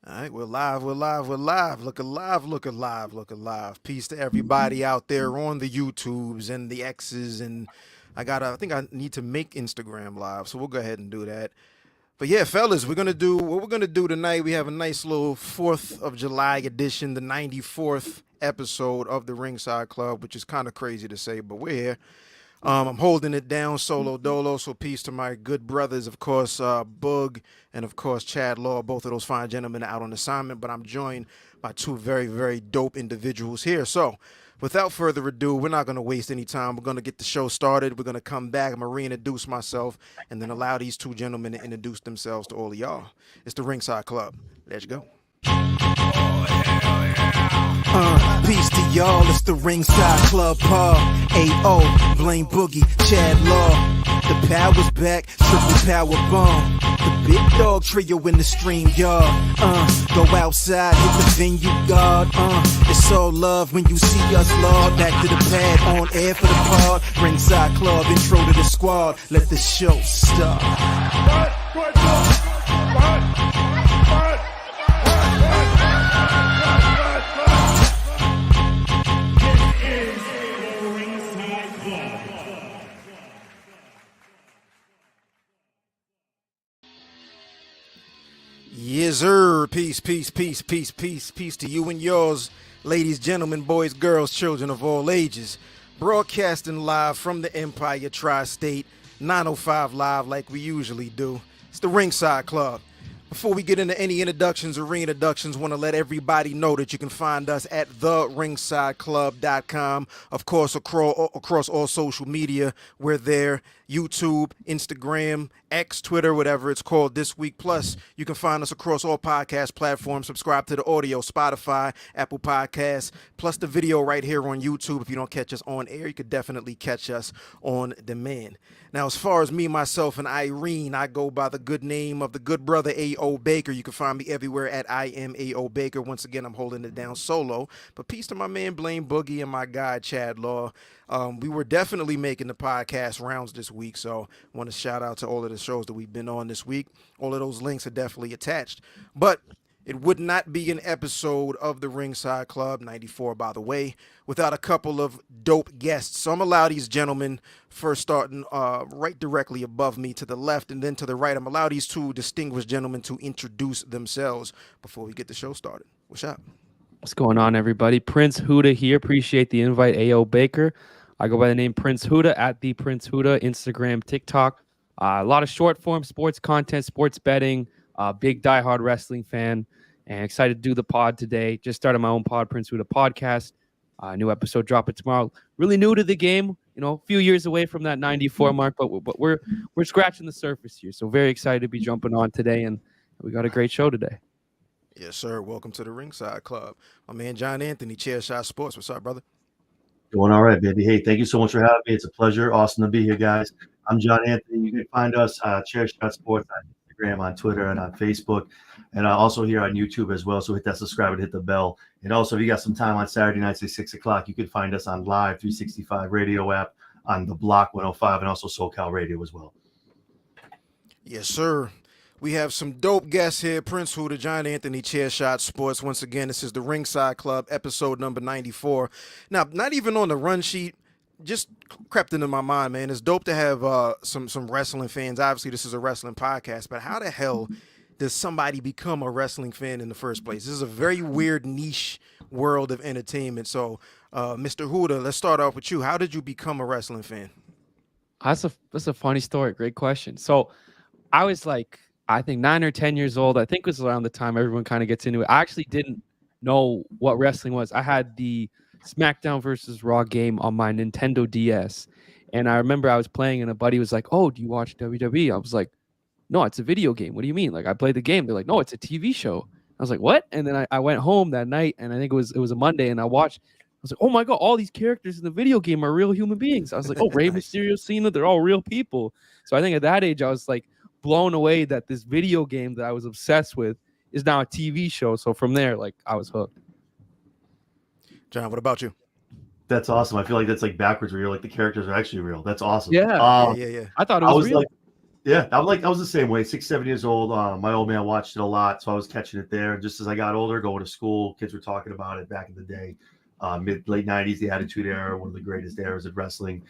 All right, we're live, we're live, we're live. Look alive, look alive, look alive. Peace to everybody out there on the YouTubes and the X's. And I think I need to make Instagram live, so we'll go ahead and do that. But yeah, fellas, what we're gonna do tonight. We have a nice little 4th of July edition, the 94th episode of the Ringside Club, which is kind of crazy to say, but we're here. I'm holding it down solo dolo, so peace to my good brothers, of course, Boog and of course Chad Law, both of those fine gentlemen out on assignment, but I'm joined by two very, very dope individuals here. So without further ado, we're not going to waste any time. We're going to get the show started. We're going to come back. I'm going to reintroduce myself and then allow these two gentlemen to introduce themselves to all of y'all. It's the Ringside Club. Let's go. Peace to y'all, it's the Ringside Club, A.O., Blame Boogie, Chad Law. The power's back, triple power bomb. The big dog trio in the stream, y'all. Go outside, hit the venue guard. It's all love when you see us, Lord. Back to the pad, on air for the pod. Ringside Club, intro to the squad. Let the show start. Yes, sir. Peace, peace, peace, peace, peace, peace to you and yours, ladies, gentlemen, boys, girls, children of all ages. Broadcasting live from the Empire Tri-State, 905 Live like we usually do. It's the Ringside Club. Before we get into any introductions or reintroductions, want to let everybody know that you can find us at theringsideclub.com. Of course, across all social media, we're there. YouTube, Instagram, X, Twitter, whatever it's called this week. Plus, you can find us across all podcast platforms. Subscribe to the audio, Spotify, Apple Podcasts, plus the video right here on YouTube. If you don't catch us on air, you could definitely catch us on demand. Now, as far as me, myself, and Irene, I go by the good name of the good brother A.O. Baker. You can find me everywhere at I am A.O. Baker. Once again, I'm holding it down solo. But peace to my man Blame Boogie and my guy Chad Law. We were definitely making the podcast rounds this week, so I want to shout out to all of the shows that we've been on this week. All of those links are definitely attached. But it would not be an episode of the Ringside Club, 94 by the way, without a couple of dope guests. So I'm going to allow these gentlemen, first starting right directly above me to the left and then to the right, I'm going to allow these two distinguished gentlemen to introduce themselves before we get the show started. What's up? What's going on, everybody? Prince Hudda here. Appreciate the invite, A.O. Baker. I go by the name Prince Hudda at the Prince Hudda, Instagram, TikTok. A lot of short form sports content, sports betting, big diehard wrestling fan, and excited to do the pod today. Just started my own pod, Prince Hudda podcast. New episode dropping tomorrow. Really new to the game, a few years away from that 94 mark, but we're scratching the surface here. So very excited to be jumping on today, and we got a great show today. Yes, sir. Welcome to the Ringside Club. My man John Anthony, Chairshot Sports. What's up, brother? Doing all right, baby. Hey, thank you so much for having me. It's a pleasure. Awesome to be here, guys. I'm John Anthony. You can find us Chairshot Sports on Instagram, on Twitter, and on Facebook, and also here on YouTube as well. So hit that subscribe and hit the bell. And also, if you got some time on Saturday nights at 6 o'clock, you can find us on Live 365 radio app, on the Block 105, and also SoCal Radio as well. Yes, sir. We have some dope guests here. Prince Hudda, John Anthony, Chairshot Sports. Once again, this is the Ringside Club, episode number 94. Now, not even on the run sheet, just crept into my mind, man. It's dope to have some wrestling fans. Obviously, this is a wrestling podcast, but how the hell does somebody become a wrestling fan in the first place? This is a very weird niche world of entertainment. So, Mr. Hudda, let's start off with you. How did you become a wrestling fan? That's a funny story. Great question. So I was like, I think 9 or 10 years old. I think it was around the time everyone kind of gets into it. I actually didn't know what wrestling was. I had the SmackDown versus Raw game on my Nintendo DS. And I remember I was playing and a buddy was like, "Oh, do you watch WWE?" I was like, "No, it's a video game. What do you mean?" Like, I played the game. They're like, "No, it's a TV show." I was like, "What?" And then I went home that night and I think it was a Monday and I watched. I was like, "Oh my God, all these characters in the video game are real human beings." I was like, "Oh, Rey Mysterio, Cena, they're all real people." So I think at that age, I was like, blown away that this video game that I was obsessed with is now a TV show. So from there, like, I was hooked. John, what about you? That's awesome. I feel like that's like backwards where you're like the characters are actually real. That's awesome. Yeah. Yeah. I thought it was real. Yeah, I was the same way. 6, 7 years old. My old man watched it a lot, so I was catching it there. Just as I got older, going to school, kids were talking about it back in the day. Late 90s, the Attitude Era, one of the greatest eras of wrestling.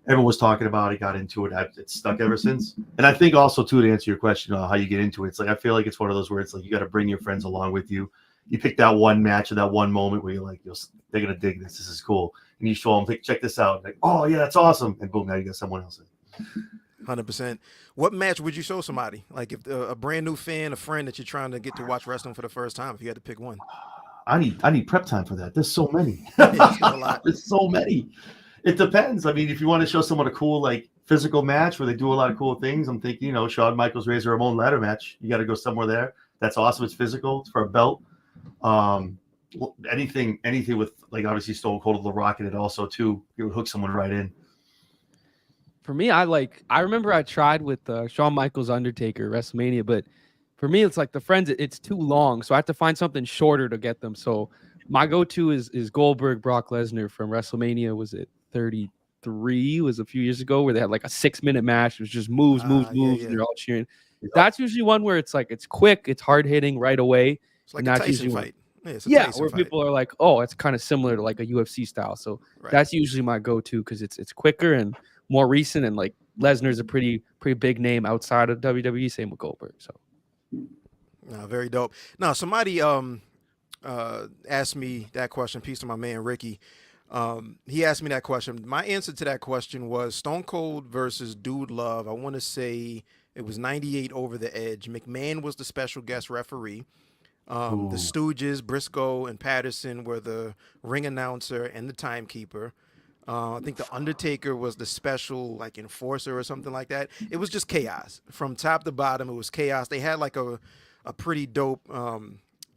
Everyone was talking about it, got into it. It's stuck ever since. And I think also, too, to answer your question how you get into it, it's like I feel like it's one of those where it's like you got to bring your friends along with you. You pick that one match or that one moment where you're like, they're going to dig this. This is cool. And you show them, like, check this out. Like, oh, yeah, that's awesome. And boom, now you got someone else in. 100%. What match would you show somebody? Like if a brand new fan, a friend that you're trying to get to watch wrestling for the first time, if you had to pick one. I need prep time for that. There's so many. It's a lot. There's so many. It depends. I mean, if you want to show someone a cool, like, physical match where they do a lot of cool things, I'm thinking, Shawn Michaels Razor Ramon ladder match. You got to go somewhere there. That's awesome. It's physical. It's for a belt. Anything with, like, obviously Stone Cold, The Rock in it also too. It would hook someone right in. For me, I remember I tried with Shawn Michaels Undertaker WrestleMania, but for me, it's like the Friends, it's too long. So I have to find something shorter to get them. So my go-to is Goldberg, Brock Lesnar from WrestleMania. Was it 33? It was a few years ago where they had like a 6-minute match. It was just moves, Yeah. and they're all cheering. That's usually one where it's like, it's quick, it's hard hitting right away. It's like a Tyson fight. Where people are like, oh, it's kind of similar to like a UFC style. So that's usually my go-to because it's quicker and more recent, and like Lesnar's a pretty big name outside of WWE. Same with Goldberg. So, very dope. Now, somebody asked me that question. Peace to my man Ricky. He asked me that question. My answer to that question was Stone Cold versus Dude Love. I want to say it was 98 Over the Edge. McMahon was the special guest referee. The Stooges, Briscoe and Patterson were the ring announcer and the timekeeper. I think the Undertaker was the special like enforcer or something like that. It was just chaos from top to bottom. It was chaos. They had like a pretty dope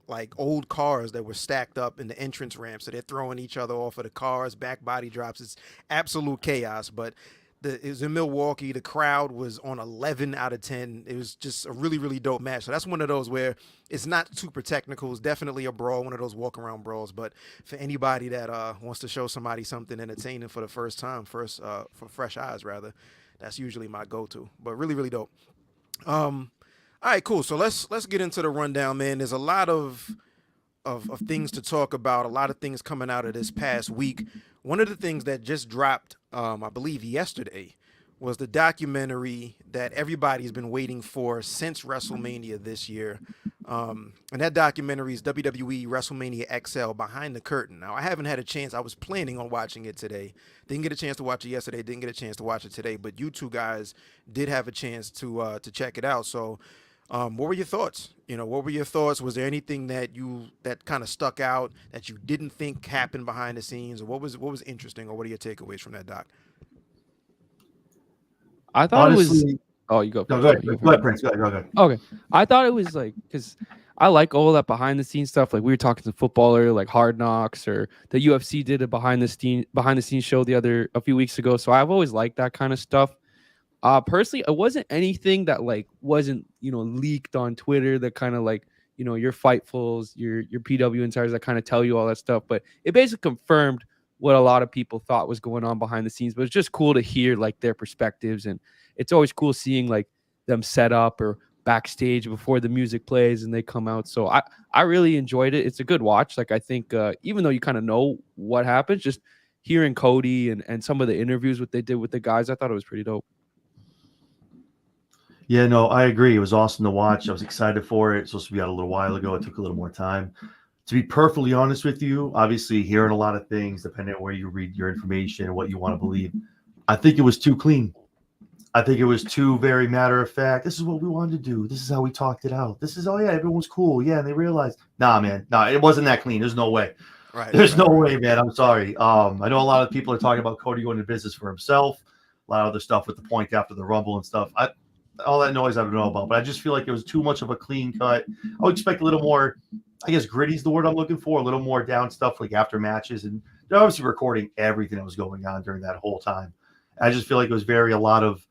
like old cars that were stacked up in the entrance ramp. So they're throwing each other off of the cars, back body drops. It's absolute chaos. But it was in Milwaukee. The crowd was on 11 out of 10. It was just a really, really dope match. So that's one of those where it's not super technical. It's definitely a brawl, one of those walk-around brawls. But for anybody that wants to show somebody something entertaining for the first time, for fresh eyes, rather, that's usually my go-to. But really, really dope. All right, cool. So let's get into the rundown, man. There's a lot of things to talk about, a lot of things coming out of this past week. One of the things that just dropped, I believe yesterday, was the documentary that everybody's been waiting for since WrestleMania this year. And that documentary is WWE WrestleMania XL Behind the Curtain. Now, I haven't had a chance. I was planning on watching it today. Didn't get a chance to watch it yesterday. Didn't get a chance to watch it today. But you two guys did have a chance to check it out. So what were your thoughts? What were your thoughts? Was there anything that kind of stuck out that you didn't think happened behind the scenes, or what was interesting, or what are your takeaways from that doc? I thought Honestly, it was. Oh, you go. No, go ahead, Prince. Go ahead. Okay, I thought it was like, because I like all that behind the scenes stuff. Like we were talking to football earlier, like Hard Knocks, or the UFC did a behind the scenes show a few weeks ago. So I've always liked that kind of stuff. Personally, it wasn't anything that like wasn't leaked on Twitter, that kind of like your Fightfuls, your PW insiders that kind of tell you all that stuff. But it basically confirmed what a lot of people thought was going on behind the scenes. But it's just cool to hear like their perspectives, and it's always cool seeing like them set up or backstage before the music plays and they come out. So I really enjoyed it. It's a good watch. Like I think even though you kind of know what happens, just hearing Cody and some of the interviews, what they did with the guys, I thought it was pretty dope. Yeah, no, I agree. It was awesome to watch. I was excited for it. It's supposed to be out a little while ago. It took a little more time. To be perfectly honest with you, obviously hearing a lot of things, depending on where you read your information and what you want to believe, I think it was too clean. I think it was too very matter of fact. This is what we wanted to do. This is how we talked it out. This is, oh yeah, everyone's cool. Yeah, and they realized, nah, man, it wasn't that clean. There's no way. Right. There's no way, man. I'm sorry. I know a lot of people are talking about Cody going to business for himself. A lot of other stuff with the point after the Rumble and stuff. All that noise I don't know about, but I just feel like it was too much of a clean cut. I would expect a little more, I guess gritty is the word I'm looking for, a little more down stuff like after matches. And they're obviously recording everything that was going on during that whole time. I just feel like it was a lot of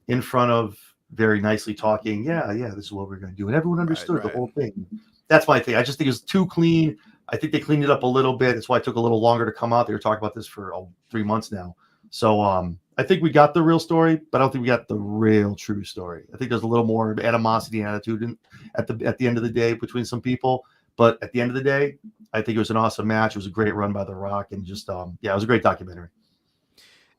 in front of, very nicely talking. Yeah, this is what we're going to do. And everyone understood the whole thing. That's my thing. I just think it was too clean. I think they cleaned it up a little bit. That's why it took a little longer to come out. They were talking about this for 3 months now. So I think we got the real story, but I don't think we got the real true story. I think there's a little more animosity and attitude at the end of the day between some people. But at the end of the day, I think it was an awesome match. It was a great run by The Rock, and just it was a great documentary.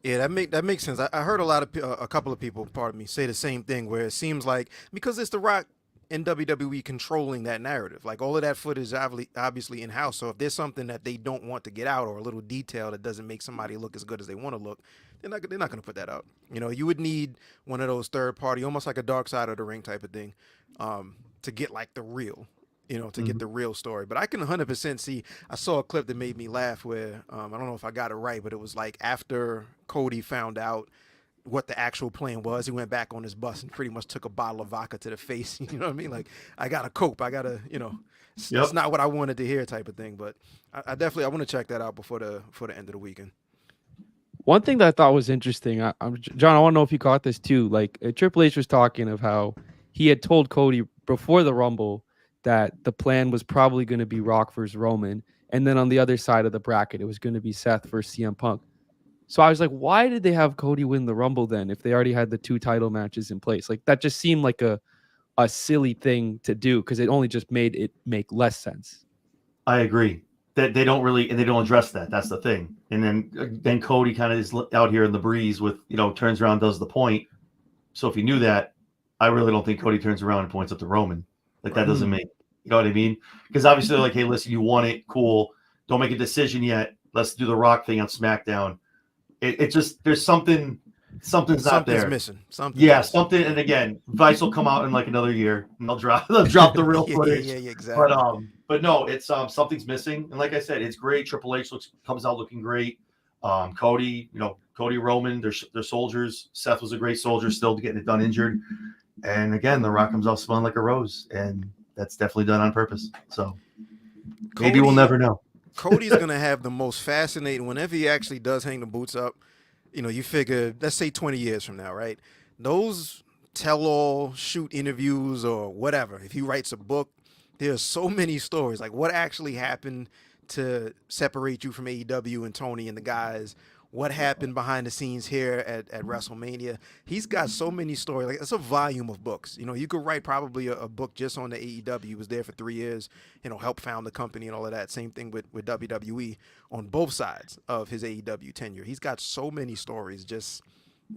Yeah, that makes sense. I heard a couple of people, pardon me, say the same thing. Where it seems like because it's The Rock and WWE controlling that narrative, like all of that footage is obviously in house. So if there's something that they don't want to get out or a little detail that doesn't make somebody look as good as they want to look, they're not going to put that out. You know, you would need one of those third party, almost like a Dark Side of the Ring type of thing, to get like the real. You know, to get the real story. But I can 100% see, I saw a clip that made me laugh where, I don't know if I got it right, but it was like after Cody found out what the actual plan was, he went back on his bus and pretty much took a bottle of vodka to the face. You know what I mean? Like, I got to cope. I got to, it's not what I wanted to hear type of thing. But I definitely, I want to check that out before the end of the weekend. One thing that I thought was interesting, John, I want to know if you caught this too. Like Triple H was talking of how he had told Cody before the Rumble that the plan was probably going to be Rock versus Roman. And then on the other side of the bracket, it was going to be Seth versus CM Punk. So I was like, why did they have Cody win the Rumble then if they already had the 2 title matches in place? Like that just seemed like a silly thing to do because it only just made it make less sense. I agree that they don't really, and they don't address that. That's the thing. And then Cody kind of is out here in the breeze with, turns around, does the point. So if you knew that, I really don't think Cody turns around and points up to Roman. Like that doesn't make, you know what I mean? Because obviously they're like, hey, listen, you won it, cool. Don't make a decision yet. Let's do the Rock thing on SmackDown. It just there's something's not there. Missing. Something. And again, Vice will come out in like another year and they'll drop the real footage. Yeah, exactly. But no, it's something's missing. And like I said, it's great. Triple H comes out looking great. Cody, Roman, they're soldiers. Seth was a great soldier, still getting it done injured. And again, The Rock comes out smelling like a rose, and that's definitely done on purpose. So maybe we'll never know. Cody's going to have the most fascinating, whenever he actually does hang the boots up, you figure, let's say 20 years from now, right? Those tell-all shoot interviews or whatever, if he writes a book, there's so many stories. Like what actually happened to separate you from AEW and Tony and the guys? What happened behind the scenes here at WrestleMania? He's got so many stories. Like it's a volume of books. You could write probably a book just on the AEW. He was there for 3 years, helped found the company and all of that. Same thing with WWE on both sides of his AEW tenure. He's got so many stories.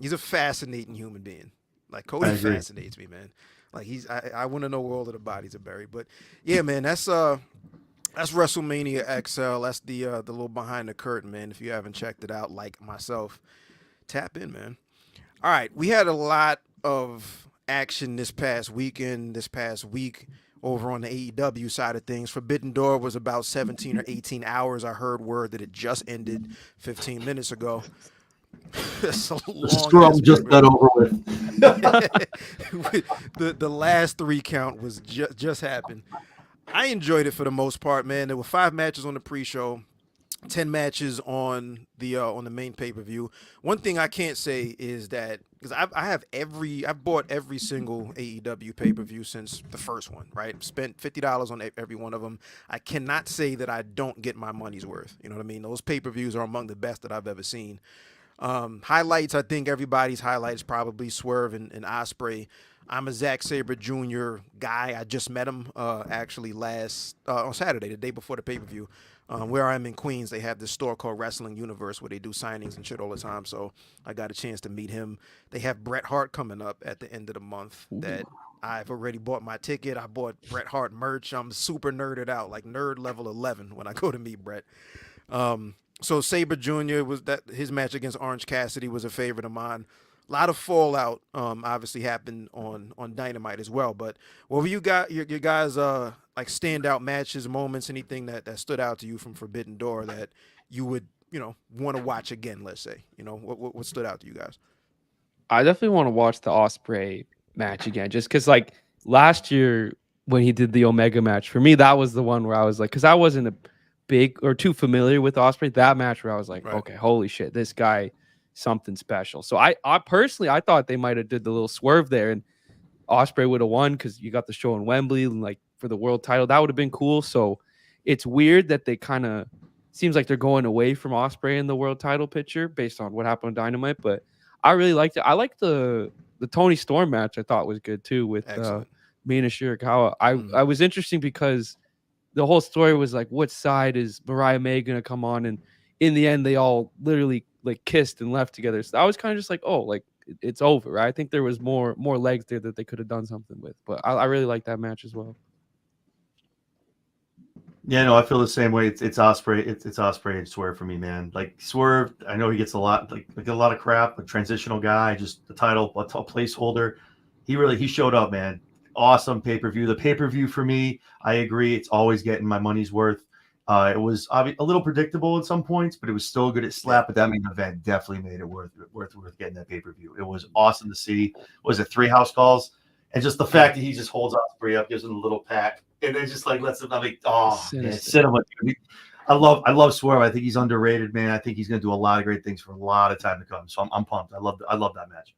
He's a fascinating human being. Like Cody fascinates me, man. Like I want to know where all of the bodies are buried. But yeah, man, that's WrestleMania XL. That's the little behind the curtain, man. If you haven't checked it out, like myself, tap in, man. All right, we had a lot of action this past week over on the AEW side of things. Forbidden Door was about 17 or 18 hours. I heard word that it just ended 15 minutes ago. It's a long scrum just got over with. the last 3 count was just happened. I enjoyed it for the most part, man. There were 5 matches on the pre-show, 10 matches on the main pay-per-view. One thing I can't say is that because I've bought every single AEW pay-per-view since the first one, right? Spent $50 on every one of them. I cannot say that I don't get my money's worth. You know what I mean? Those pay-per-views are among the best that I've ever seen. Highlights, I think everybody's highlights probably Swerve and Ospreay. I'm a Zack Sabre Jr. guy. I just met him actually on Saturday, the day before the pay-per-view. Where I'm in Queens, they have this store called Wrestling Universe where they do signings and shit all the time. So I got a chance to meet him. They have Bret Hart coming up at the end of the month that I've already bought my ticket. I bought Bret Hart merch. I'm super nerded out, like nerd level 11 when I go to meet Bret. So Sabre Jr. his match against Orange Cassidy was a favorite of mine. A lot of fallout obviously happened on Dynamite as well. But what were your guys like standout matches, moments, anything that stood out to you from Forbidden Door that you would want to watch again? Let's say what stood out to you guys? I definitely want to watch the Ospreay match again, just because like last year when he did the Omega match, for me that was the one where I was like, because I wasn't a big or too familiar with Ospreay. That match where I was like, right. Okay, holy shit, this guy. Something special. So I personally I thought they might have did the little swerve there and Ospreay would have won because you got the show in Wembley and like for the world title. That would have been cool. So it's weird that they kind of seems like they're going away from Ospreay in the world title picture based on what happened on Dynamite. But I really liked it. I liked the Tony Storm match. I thought was good too with Mina Shirakawa. I was interesting because the whole story was like, what side is Mariah May gonna come on? And in the end, they all literally like kissed and left together. So I was kind of just like, oh, like it's over. Right? I think there was more legs there that they could have done something with. But I really like that match as well. Yeah, no, I feel the same way. It's Osprey. It's Osprey and Swerve for me, man. Like Swerve, I know he gets a lot of crap. A transitional guy, just the title, a placeholder. He showed up, man. Awesome pay-per-view. The pay-per-view for me, I agree. It's always getting my money's worth. It was a little predictable at some points, but it was still good at slap. But that main event definitely made it worth getting that pay-per-view. It was awesome to see. Was it 3 house calls? And just the fact that he just holds Osprey up, gives him a little pat, and then just like lets him. I'm like, oh man, cinema. I love Swerve. I think he's underrated, man. I think he's going to do a lot of great things for a lot of time to come. So I'm pumped. I love that match.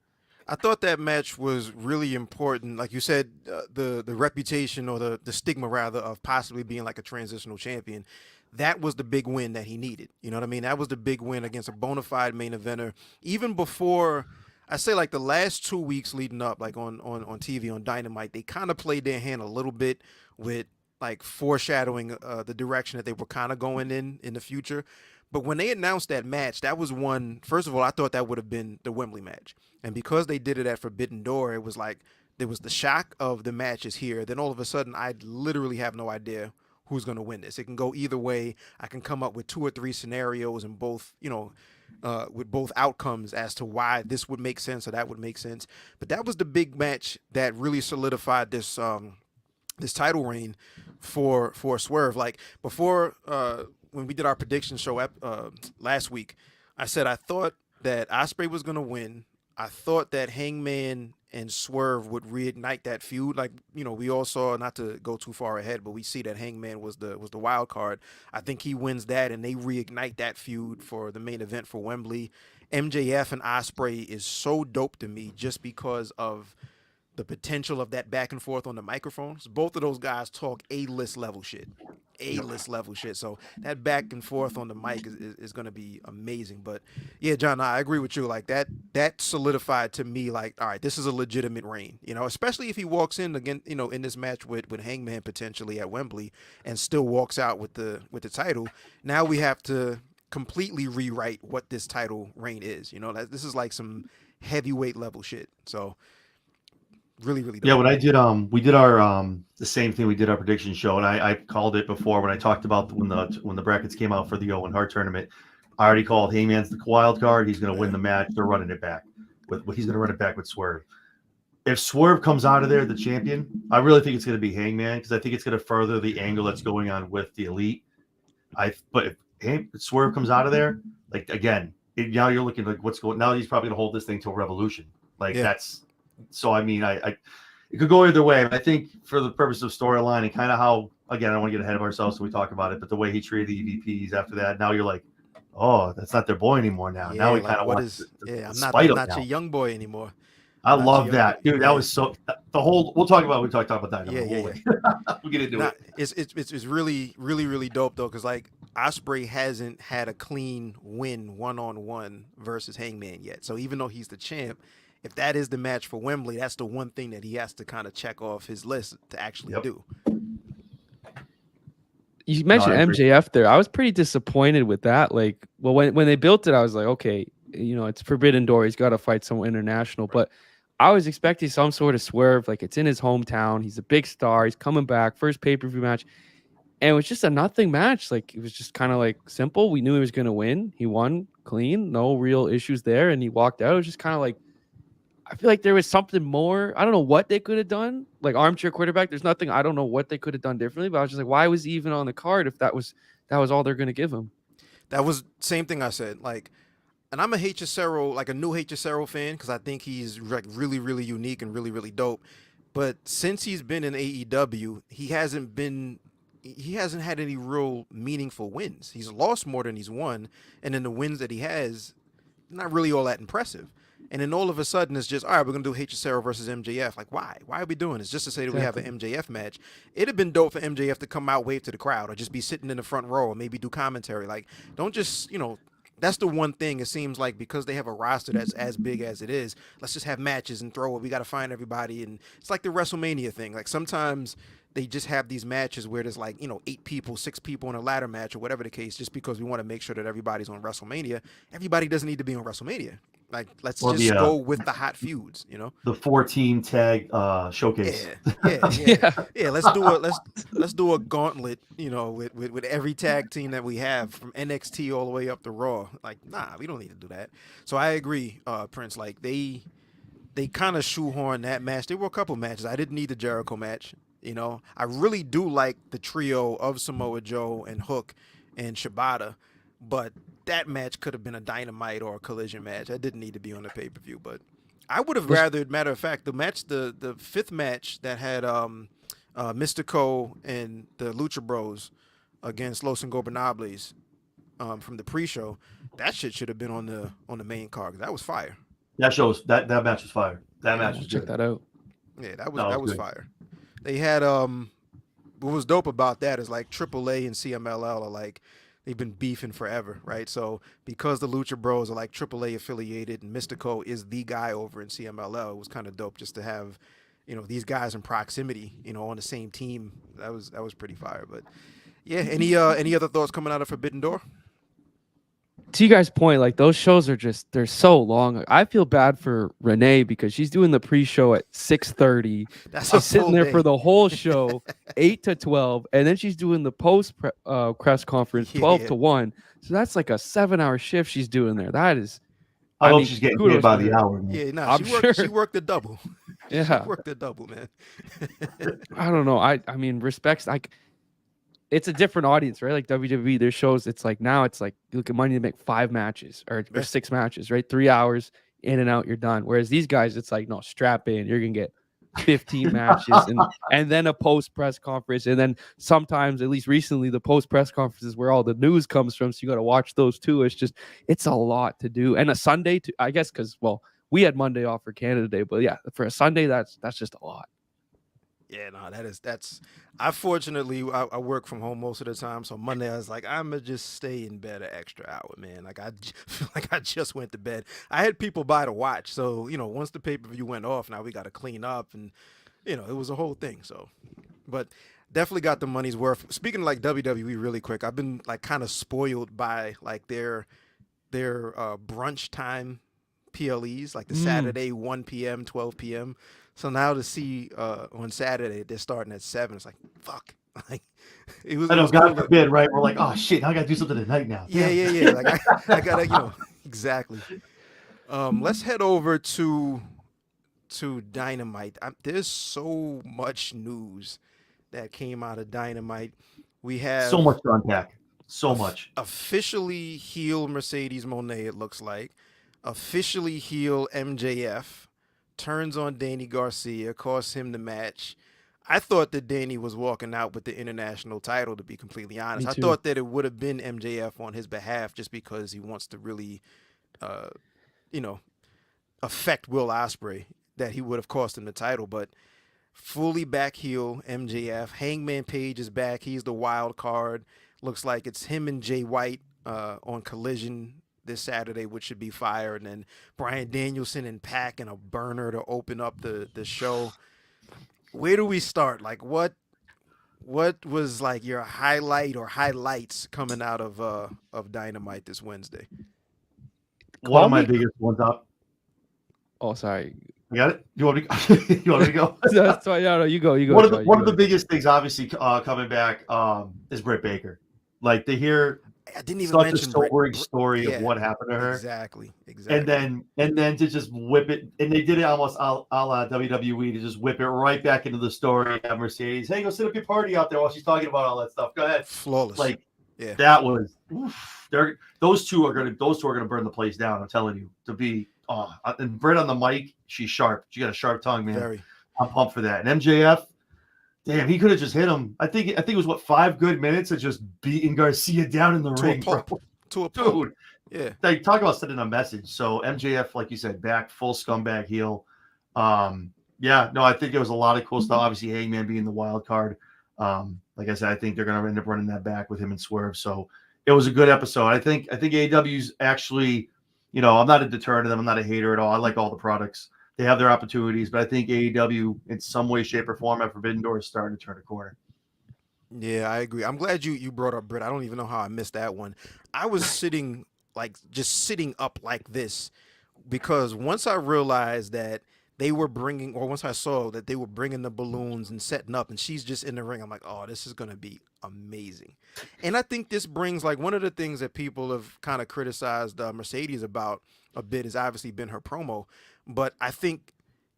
I thought that match was really important. Like you said, the reputation or the stigma rather of possibly being like a transitional champion. That was the big win that he needed. You know what I mean? That was the big win against a bona fide main eventer. Even before, I say like the last 2 weeks leading up, like on TV, on Dynamite, they kind of played their hand a little bit with like foreshadowing the direction that they were kind of going in the future. But when they announced that match, that was one, first of all, I thought that would have been the Wembley match. And because they did it at Forbidden Door, it was like there was the shock of the match is here. Then all of a sudden, I literally have no idea who's going to win this. It can go either way. I can come up with 2 or 3 scenarios and both, with both outcomes as to why this would make sense or that would make sense. But that was the big match that really solidified this this title reign for Swerve. Like before, when we did our prediction show last week, I said I thought that Osprey was going to win. I thought that Hangman and Swerve would reignite that feud. Like, we all saw, not to go too far ahead, but we see that Hangman was the wild card. I think he wins that and they reignite that feud for the main event for Wembley. MJF and Osprey is so dope to me just because of the potential of that back and forth on the microphones. Both of those guys talk A-list level shit. A-list level shit. So that back and forth on the mic is going to be amazing. But yeah, John, I agree with you. Like that solidified to me, like, all right, this is a legitimate reign, especially if he walks in again, in this match with Hangman potentially at Wembley and still walks out with the title. Now we have to completely rewrite what this title reign is. This is like some heavyweight level shit. So really dope. Yeah, when I did we did our the same thing. We did our prediction show, and I called it before when I talked about when the brackets came out for the Owen Hart tournament. I already called Heyman's the wild card. He's going to win the match. They're running it back he's going to run it back with Swerve. If Swerve comes out of there the champion, I really think it's going to be Hangman because I think it's going to further the angle that's going on with the Elite. But if Swerve comes out of there, like again, now you're looking like what's going. Now he's probably going to hold this thing till Revolution. That's. So, I mean, it could go either way. But I think for the purpose of storyline and kind of how, again, I don't want to get ahead of ourselves so we talk about it, but the way he treated the EVPs after that, now you're like, oh, that's not their boy anymore now. Yeah, now we like, kind of want I'm not your young boy anymore. I love that. Dude, that was so – we'll talk about that. Yeah. We'll get into it. It's really dope, though, because, like, Osprey hasn't had a clean win one-on-one versus Hangman yet. So even though he's the champ – if that is the match for Wembley, that's the one thing that he has to kind of check off his list to actually do. You mentioned MJF there. I was pretty disappointed with that. Like, well, when they built it, I was like, okay, it's Forbidden Door. He's got to fight someone international. But I was expecting some sort of swerve. Like, it's in his hometown. He's a big star. He's coming back. First pay-per-view match. And it was just a nothing match. Like, it was just kind of like simple. We knew he was going to win. He won clean. No real issues there. And he walked out. It was just kind of like, I feel like there was something more. I don't know what they could have done. Like armchair quarterback, there's nothing. I don't know what they could have done differently. But I was just like, why was he even on the card if that was all they're going to give him? That was same thing I said. Like, and I'm a HSRO, like a new HSRO fan because I think he's like really unique and really dope. But since he's been in AEW, he hasn't had any real meaningful wins. He's lost more than he's won, and then the wins that he has, not really all that impressive. And then all of a sudden, it's just, all right, we're going to do HSRO versus MJF. Like, why? Why are we doing this? Just to say that we have an MJF match. It'd have been dope for MJF to come out, wave to the crowd, or just be sitting in the front row, or maybe do commentary. Like, don't just, That's the one thing. It seems like because they have a roster that's as big as it is, let's just have matches and throw it. We got to find everybody, and it's like the WrestleMania thing. Like sometimes they just have these matches where there's like 8 people, 6 people in a ladder match or whatever the case, just because we want to make sure that everybody's on WrestleMania. Everybody doesn't need to be on WrestleMania. Like let's Or just go with the hot feuds. The 14 tag showcase. Yeah. Let's do a gauntlet. With every tag team that we have from NXT all the way up to Raw. Like, nah, we don't need to do that. So I agree, Prince. Like they kind of shoehorn that match. There were a couple matches. I didn't need the Jericho match. I really do like the trio of Samoa Joe and Hook and Shibata, but that match could have been a Dynamite or a Collision match. I didn't need to be on the pay-per-view, but I would have rather, matter of fact, the fifth match that had Mystico and the Lucha Bros against Los Ingobernables from the pre-show, that shit should have been on the main card. That was fire. That match was fire. That match was check good. that out. Yeah, that was fire. They had what was dope about that is like AAA and CMLL are like, they've been beefing forever, right? So because the Lucha Bros are like AAA affiliated and Mystico is the guy over in CMLL, it was kind of dope just to have, these guys in proximity, on the same team. That was pretty fire. But yeah, any other thoughts coming out of Forbidden Door? To you guys' point, like those shows are they're so long. I feel bad for Renee because she's doing the pre-show at 6:30. She's sitting there for the whole show, 8 to 12, and then she's doing the press conference 12 to 1. So that's like a 7-hour shift she's doing there. That is. I hope she's getting paid by the hour. Man. Yeah, no, she worked the double. Yeah, she worked the double, man. I don't know. I mean, respects like. It's a different audience, right? Like WWE, their shows, it's like now it's like you look at money to make 5 matches or 6 matches, right? 3 hours in and out, you're done. Whereas these guys, it's like, no, strap in, you're gonna get 15 matches and then a post press conference. And then sometimes, at least recently, the post press conferences where all the news comes from. So you got to watch those too. It's a lot to do. And a Sunday, I guess, because, well, we had Monday off for Canada Day, but yeah, for a Sunday, that's just a lot. Yeah, no, that's. Fortunately, I work from home most of the time, so Monday I was like, I'm gonna just stay in bed an extra hour, man. Like I feel like I just went to bed. I had people buy to watch, so once the pay-per-view went off, now we got to clean up, and it was a whole thing. So, but definitely got the money's worth. Speaking of like WWE, really quick, I've been like kind of spoiled by like their brunch time PLEs, like the Saturday 1 p.m., 12 p.m. So now to see on Saturday they're starting at 7, it's like fuck. Like it was. I know, God forbid, right? We're like, oh shit, now I gotta do something tonight now. Yeah. Like I gotta, exactly. Let's head over to Dynamite. There's so much news that came out of Dynamite. We have so much to unpack. So much. Officially heel Mercedes Moné, it looks like. Officially heel MJF. Turns on Danny Garcia, costs him the match. I thought that Danny was walking out with the international title, to be completely honest. I thought that it would have been MJF on his behalf just because he wants to really, affect Will Ospreay, that he would have cost him the title. But fully back heel MJF. Hangman Page is back. He's the wild card. Looks like it's him and Jay White on Collision this Saturday, which should be fire, and then Bryan Danielson and Pac and a burner to open up the show. Where do we start? Like what was like your highlight or highlights coming out of Dynamite this Wednesday? One of my biggest ones up. Oh, sorry. You got it? You want me to go? That's why, no, you go. One of the biggest things, obviously, coming back is Britt Baker. Like to hear I didn't even such mention a sobering story of what happened to her. Exactly. And then to just whip it, and they did it almost a la WWE to just whip it right back into the story. Have Mercedes, hey, go sit up your party out there while she's talking about all that stuff. Go ahead. Flawless. Like that was. Those two are gonna burn the place down. I'm telling you. To be and Britt on the mic, she's sharp. She got a sharp tongue, man. Very. I'm pumped for that. And MJF. Damn, he could have just hit him. I think it was 5 good minutes of just beating Garcia down in the ring, to a pulp. Dude. Yeah, they talk about sending a message. So MJF, like you said, back full scumbag heel. I think there was a lot of cool stuff. Obviously, Hangman being the wild card. Like I said, I think they're gonna end up running that back with him and Swerve. So It was a good episode. I think AEW's actually, I'm not a deterrent of them. I'm not a hater at all. I like all the products. They have their opportunities, but I think AEW in some way, shape, or form at Forbidden Door is starting to turn a corner. Yeah, I agree. I'm glad you brought up Britt. I don't even know how I missed that one. I was just sitting up like this because once I realized that they were bringing, or once I saw that they were bringing the balloons and setting up, and she's just in the ring, I'm like, oh, this is gonna be amazing. And I think this brings like one of the things that people have kind of criticized Mercedes about a bit has obviously been her promo, but I think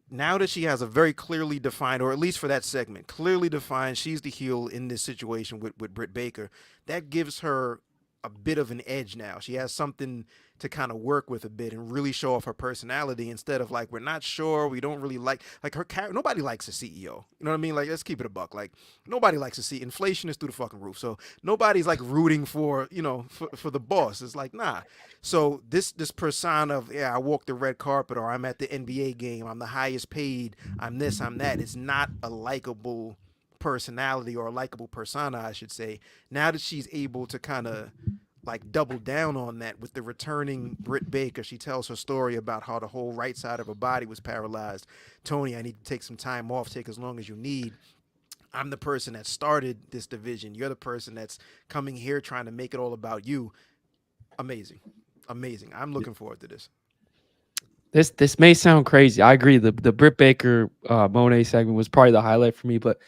now that she has a very clearly defined, or at least for that segment, clearly defined, she's the heel in this situation with Britt Baker, that gives her a bit of an edge now. She has something to kind of work with a bit and really show off her personality instead of like, we're not sure, we don't really like her character. Nobody likes a CEO. You know what I mean? Like, let's keep it a buck. Like, nobody likes to see inflation is through the fucking roof. So nobody's like rooting for, for the boss. It's like, nah. So this persona of, yeah, I walk the red carpet, or I'm at the NBA game, I'm the highest paid, I'm this, I'm that. It's not a likable personality or a likable persona, I should say. Now that she's able to kind of like double down on that with the returning Britt Baker, she tells her story about how the whole right side of her body was paralyzed. Tony, I need to take some time off, take as long as you need. I'm the person that started this division. You're the person that's coming here trying to make it all about you. Amazing. Amazing. I'm looking forward to this. This may sound crazy. I agree. The Britt Baker Monet segment was probably the highlight for me, but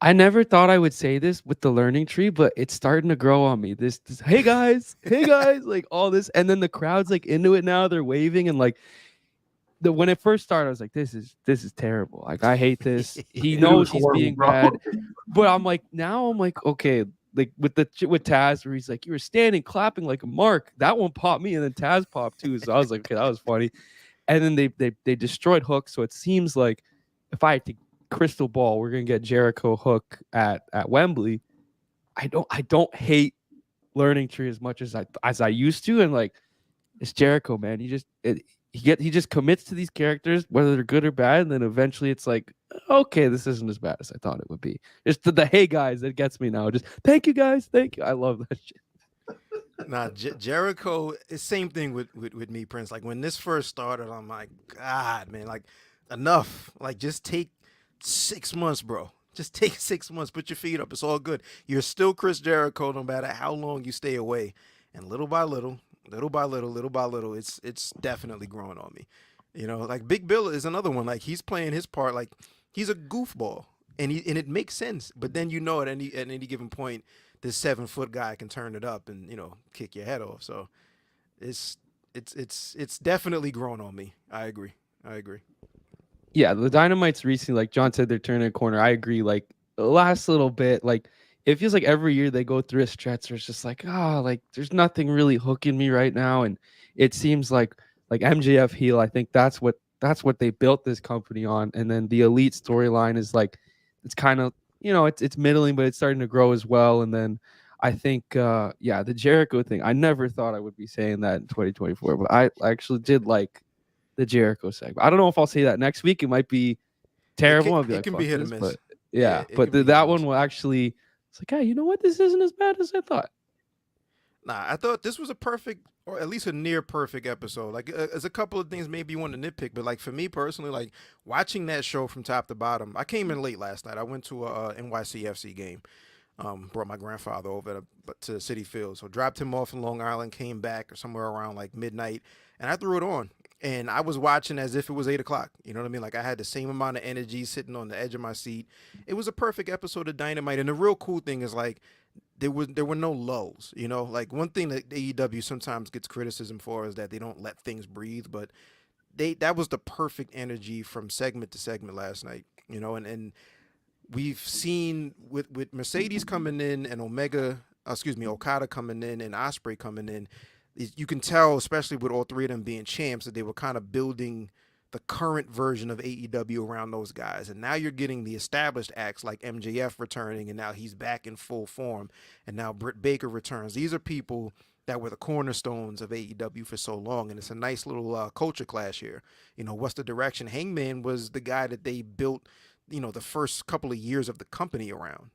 I never thought I would say this with the learning tree, but it's starting to grow on me. This hey guys, like all this, and then the crowd's like into it now. They're waving and like when it first started, I was like, this is terrible. Like I hate this. He knows he's being bad, but I'm like okay, like with Taz where he's like, you were standing clapping like a mark. That one popped me, and then Taz popped too. So I was like, okay, that was funny. And then they destroyed Hook, so it seems like if I had to crystal ball, we're gonna get Jericho Hook at Wembley. I don't hate learning tree as much as I used to, and like it's Jericho, man. He just commits to these characters, whether they're good or bad, and then eventually it's like, okay, this isn't as bad as I thought it would be. Just the hey guys that gets me now. Just thank you guys, thank you. I love that shit. Nah, Jericho, it's same thing with me, Prince. Like when this first started, I'm like, God, man, like enough. Like just take 6 months, bro. Just take 6 months. Put your feet up. It's all good. You're still Chris Jericho, no matter how long you stay away. And little by little, it's definitely growing on me. Like Big Bill is another one. Like he's playing his part. Like he's a goofball, and it makes sense. But then at any given point, this 7-foot guy can turn it up and kick your head off. So it's definitely grown on me. I agree. Yeah, the Dynamites recently, like John said, they're turning a corner. I agree. Like the last little bit, like it feels like every year they go through a stretch where it's just like, like there's nothing really hooking me right now. And it seems like MJF heel, I think that's what they built this company on. And then the Elite storyline is like, it's kind of, it's middling, but it's starting to grow as well. And then I think, the Jericho thing, I never thought I would be saying that in 2024, but I actually did like the Jericho segment. I don't know if I'll say that next week. It might be terrible. It can be hit or miss. But that one will actually, it's like, hey, you know what? This isn't as bad as I thought. Nah, I thought this was a perfect, or at least a near perfect episode. Like, there's a couple of things maybe you want to nitpick, but like for me personally, like watching that show from top to bottom, I came in late last night. I went to a NYCFC game. Brought my grandfather over to City Field, so dropped him off in Long Island, came back somewhere around like midnight, and I threw it on. And I was watching as if it was 8 o'clock. You know what I mean? Like I had the same amount of energy sitting on the edge of my seat. It was a perfect episode of Dynamite. And the real cool thing is like there were no lulls. Like one thing that AEW sometimes gets criticism for is that they don't let things breathe. But that was the perfect energy from segment to segment last night. And we've seen with Mercedes coming in and Okada coming in and Ospreay coming in. You can tell, especially with all three of them being champs, that they were kind of building the current version of AEW around those guys. And now you're getting the established acts like MJF returning, and now he's back in full form. And now Britt Baker returns. These are people that were the cornerstones of AEW for so long. And it's a nice little culture clash here. What's the direction? Hangman was the guy that they built, the first couple of years of the company around.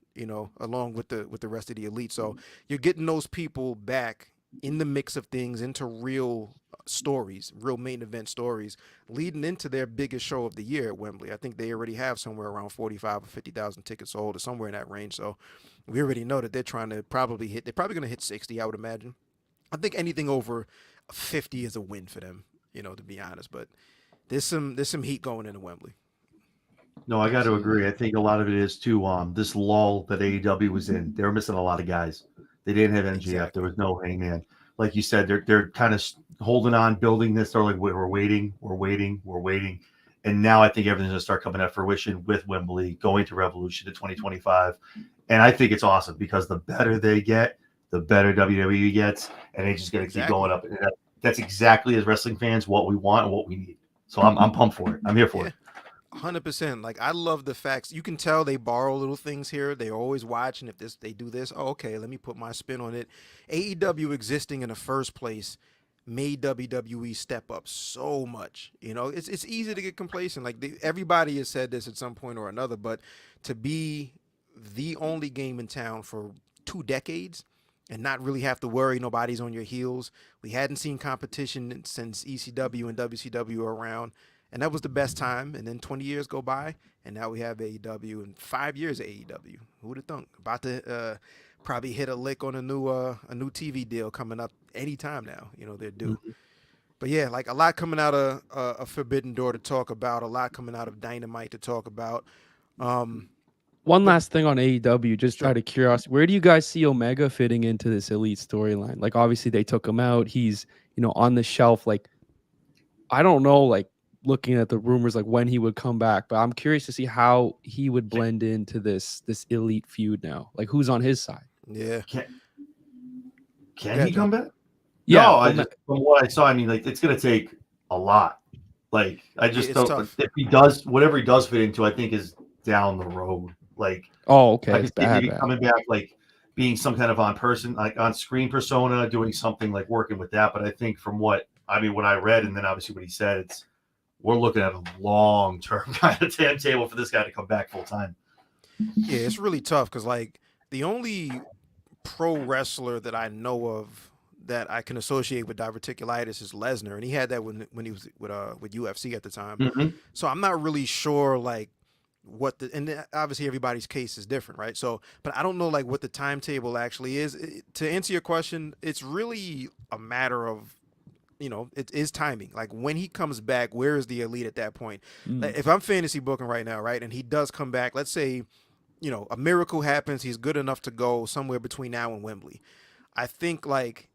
along with the rest of the elite. So you're getting those people back in the mix of things into real stories, real main event stories, leading into their biggest show of the year at Wembley. I think they already have somewhere around 45 or 50,000 tickets sold, or somewhere in that range. So we already know that they're trying to probably hit. They're probably going to hit 60, I would imagine. I think anything over 50 is a win for them, to be honest. But there's some heat going into Wembley. No, I got to Absolutely. agree. I think a lot of it is too this lull that AEW was in. They were missing a lot of guys. They didn't have MJF. There Exactly. was no Hangman. Like you said, they're kind of holding on, building this. They're like, we're waiting, and now I think everything's gonna start coming to fruition with Wembley going to Revolution to 2025, and I think it's awesome because the better they get, the better WWE gets, and they just gonna keep Exactly. going up. And that's exactly, as wrestling fans, what we want and what we need. So I'm pumped for it. I'm here for Yeah. it. 100%. Like, I love the facts. You can tell they borrow little things here. They're always watching. If they do this, oh, okay, let me put my spin on it. AEW existing in the first place made WWE step up so much. It's easy to get complacent. Like, everybody has said this at some point or another, but to be the only game in town for 2 decades and not really have to worry nobody's on your heels. We hadn't seen competition since ECW and WCW were around, and that was the best time. And then 20 years go by, and now we have AEW, and 5 years of AEW. Who would have thunk? About to probably hit a lick on a new TV deal coming up anytime now. They're due. Mhm. But yeah, like, a lot coming out of a Forbidden Door to talk about, a lot coming out of Dynamite to talk about. One But last thing on AEW, just sure. out of curiosity, where do you guys see Omega fitting into this elite storyline? Like, obviously they took him out. He's, on the shelf. Like, I don't know, like, looking at the rumors, like when he would come back, but I'm curious to see how he would blend into this elite feud now. Like, who's on his side? Yeah. Can Go he ahead, John. come back? Yeah, No, I just, from what I saw, I mean, like, it's gonna take a lot. Like, I Yeah, just it's don't. tough. If he does, whatever he does fit into, I think is down the road. Like, oh, I okay, can see bad, maybe bad. coming back, like being some kind of on screen persona, doing something like working with that. But I think from what I read, and then obviously what he said, we're looking at a long term kind of timetable for this guy to come back full time. Yeah, it's really tough because, like, the only pro wrestler that I know of that I can associate with diverticulitis is Lesnar, and he had that when he was with UFC at the time. Mm-hmm. So I'm not really sure, like, and obviously everybody's case is different, right? So, but I don't know, like, what the timetable actually is. To answer your question, it's really a matter of, it is timing. Like, when he comes back, where is the elite at that point? Mm. Like, if I'm fantasy booking right now, right, and he does come back, let's say, a miracle happens, he's good enough to go somewhere between now and Wembley. I think, like,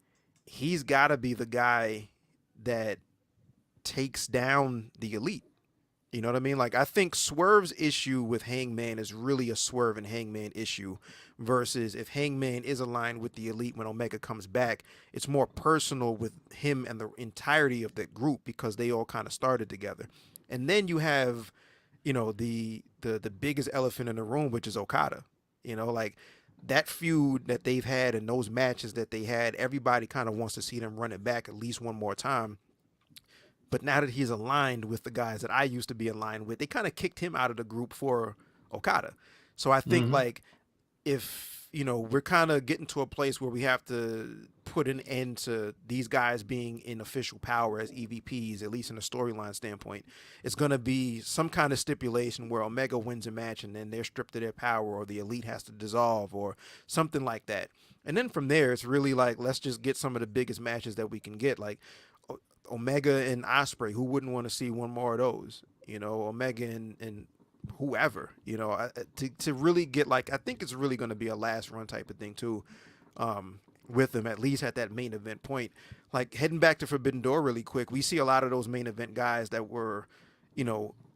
he's got to be the guy that takes down the elite. You know what I mean? Like, I think Swerve's issue with Hangman is really a Swerve and Hangman issue versus if Hangman is aligned with the elite when Omega comes back, it's more personal with him and the entirety of the group because they all kind of started together. And then you have, the biggest elephant in the room, which is Okada. Like, that feud that they've had and those matches that they had, everybody kind of wants to see them run it back at least one more time. But now that he's aligned with the guys that I used to be aligned with, they kind of kicked him out of the group for Okada. So I think, Mm-hmm. like, if we're kind of getting to a place where we have to put an end to these guys being in official power as EVPs, at least in a storyline standpoint, it's going to be some kind of stipulation where Omega wins a match and then they're stripped of their power, or the elite has to dissolve, or something like that. And then from there, it's really like, let's just get some of the biggest matches that we can get. Like, Omega and Osprey, who wouldn't want to see one more of those? Omega and whoever, to really get, like, I think it's really going to be a last run type of thing too, with them, at least at that main event point. Like, heading back to Forbidden Door really quick, we see a lot of those main event guys that were,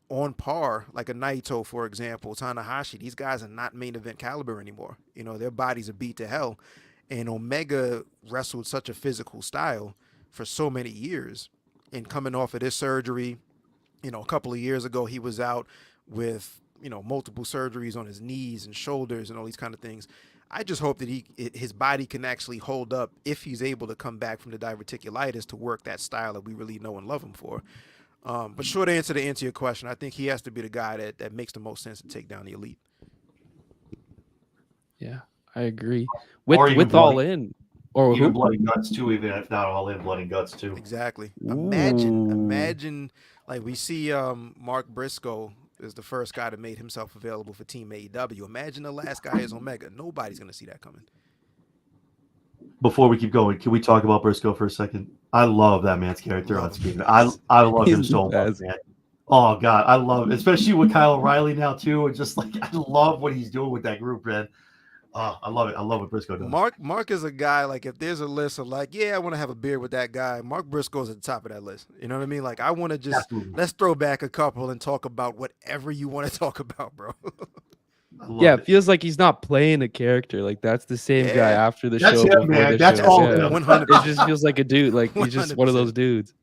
on par, like a Naito, for example, Tanahashi. These guys are not main event caliber anymore. Their bodies are beat to hell. And Omega wrestled such a physical style for so many years. And coming off of this surgery, a couple of years ago, he was out with, multiple surgeries on his knees and shoulders and all these kind of things. I just hope that his body can actually hold up if he's able to come back from the diverticulitis to work that style that we really know and love him for. But short answer to answer your question, I think he has to be the guy that makes the most sense to take down the elite. Yeah, I agree. Or even With All bloody, In, or even who? bloody guts too. Even if not all in, bloody guts too. Exactly. Ooh. Imagine, like we see Mark Briscoe is the first guy that made himself available for Team AEW. Imagine the last guy is Omega. Nobody's gonna see that coming. Before we keep going, can we talk about Briscoe for a second? I love that man's character on Love him. screen. I love He's him the so much, best. man. Oh God, I love, especially with Kyle O'Reilly now too. And just like I love what he's doing with that group, man. Oh, I love it. I love what Briscoe does. Mark is a guy, like, if there's a list of like, yeah, I want to have a beer with that guy, Mark Briscoe's at the top of that list. You know what I mean? Like, I want to just Absolutely. let's throw back a couple and talk about whatever you want to talk about, bro. I love Yeah, it. it feels like he's not playing a character. Like that's the same guy Yeah. after the That's show, him, before man. the That's show. all Yeah. him. 100%. It just feels like a dude. Like he's just one of 100%. those dudes.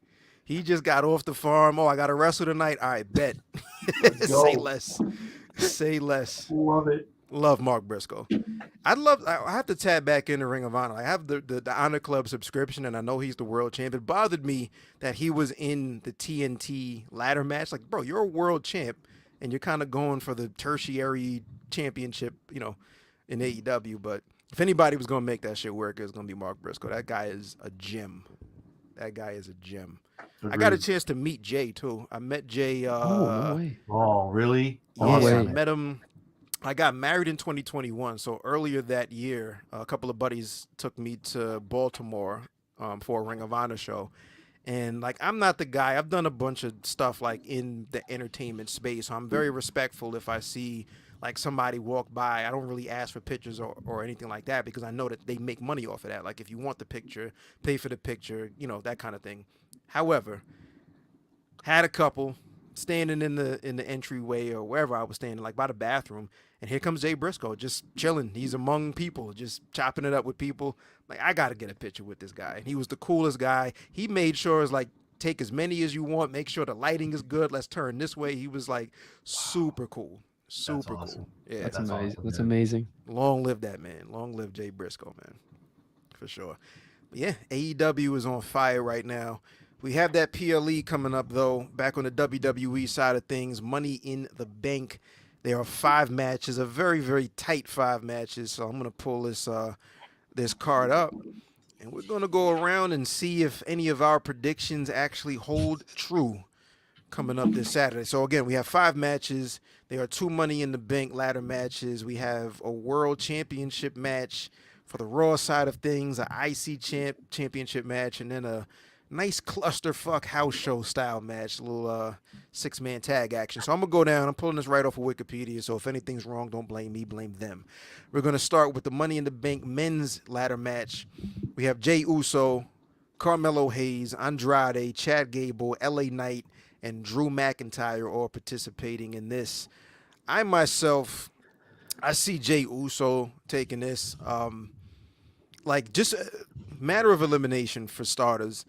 He just got off the farm. Oh, I got to wrestle tonight. All right, bet. Let's go. Say less. Say less. Love it. Love Mark Briscoe. I have to tab back into Ring of Honor. I have the Honor Club subscription, and I know he's the world champ. It bothered me that he was in the TNT ladder match. Like, bro, you're a world champ, and you're kind of going for the tertiary championship, in AEW. But if anybody was going to make that shit work, it was going to be Mark Briscoe. That guy is a gem. That guy is a gem. I got a Agreed. chance to meet Jay, too. I met Jay. Oh, no way. Oh, really? Yeah, No I way. met him. I got married in 2021. So earlier that year, a couple of buddies took me to Baltimore for a Ring of Honor show. And like, I'm not the guy. I've done a bunch of stuff like in the entertainment space. So I'm very respectful if I see like somebody walk by. I don't really ask for pictures or anything like that because I know that they make money off of that. Like, if you want the picture, pay for the picture, that kind of thing. However, had a couple standing in the entryway or wherever I was standing, like by the bathroom, and here comes Jay Briscoe just chilling. He's among people, just chopping it up with people. Like, I gotta get a picture with this guy. And he was the coolest guy. He made sure it's like, take as many as you want, make sure the lighting is good, let's turn this way. He was like super cool. Super awesome. cool. Yeah. That's That's amazing. awesome, That's man. amazing. Long live that man. Long live Jay Briscoe, man. For sure. But yeah, AEW is on fire right now. We have that PLE coming up, though. Back on the WWE side of things, Money in the Bank. There are 5 matches, a very, very tight 5 matches. So I'm going to pull this card up, and we're going to go around and see if any of our predictions actually hold true coming up this Saturday. So again, we have 5 matches. There are 2 Money in the Bank ladder matches. We have a World Championship match for the Raw side of things, an IC championship match, and then a nice clusterfuck house show style match, a little 6-man tag action. So I'm going to go down. I'm pulling this right off of Wikipedia, so if anything's wrong, don't blame me, blame them. We're going to start with the Money in the Bank men's ladder match. We have Jey Uso, Carmelo Hayes, Andrade, Chad Gable, LA Knight, and Drew McIntyre all participating in this. I see Jey Uso taking this. Like, just a matter of elimination for starters.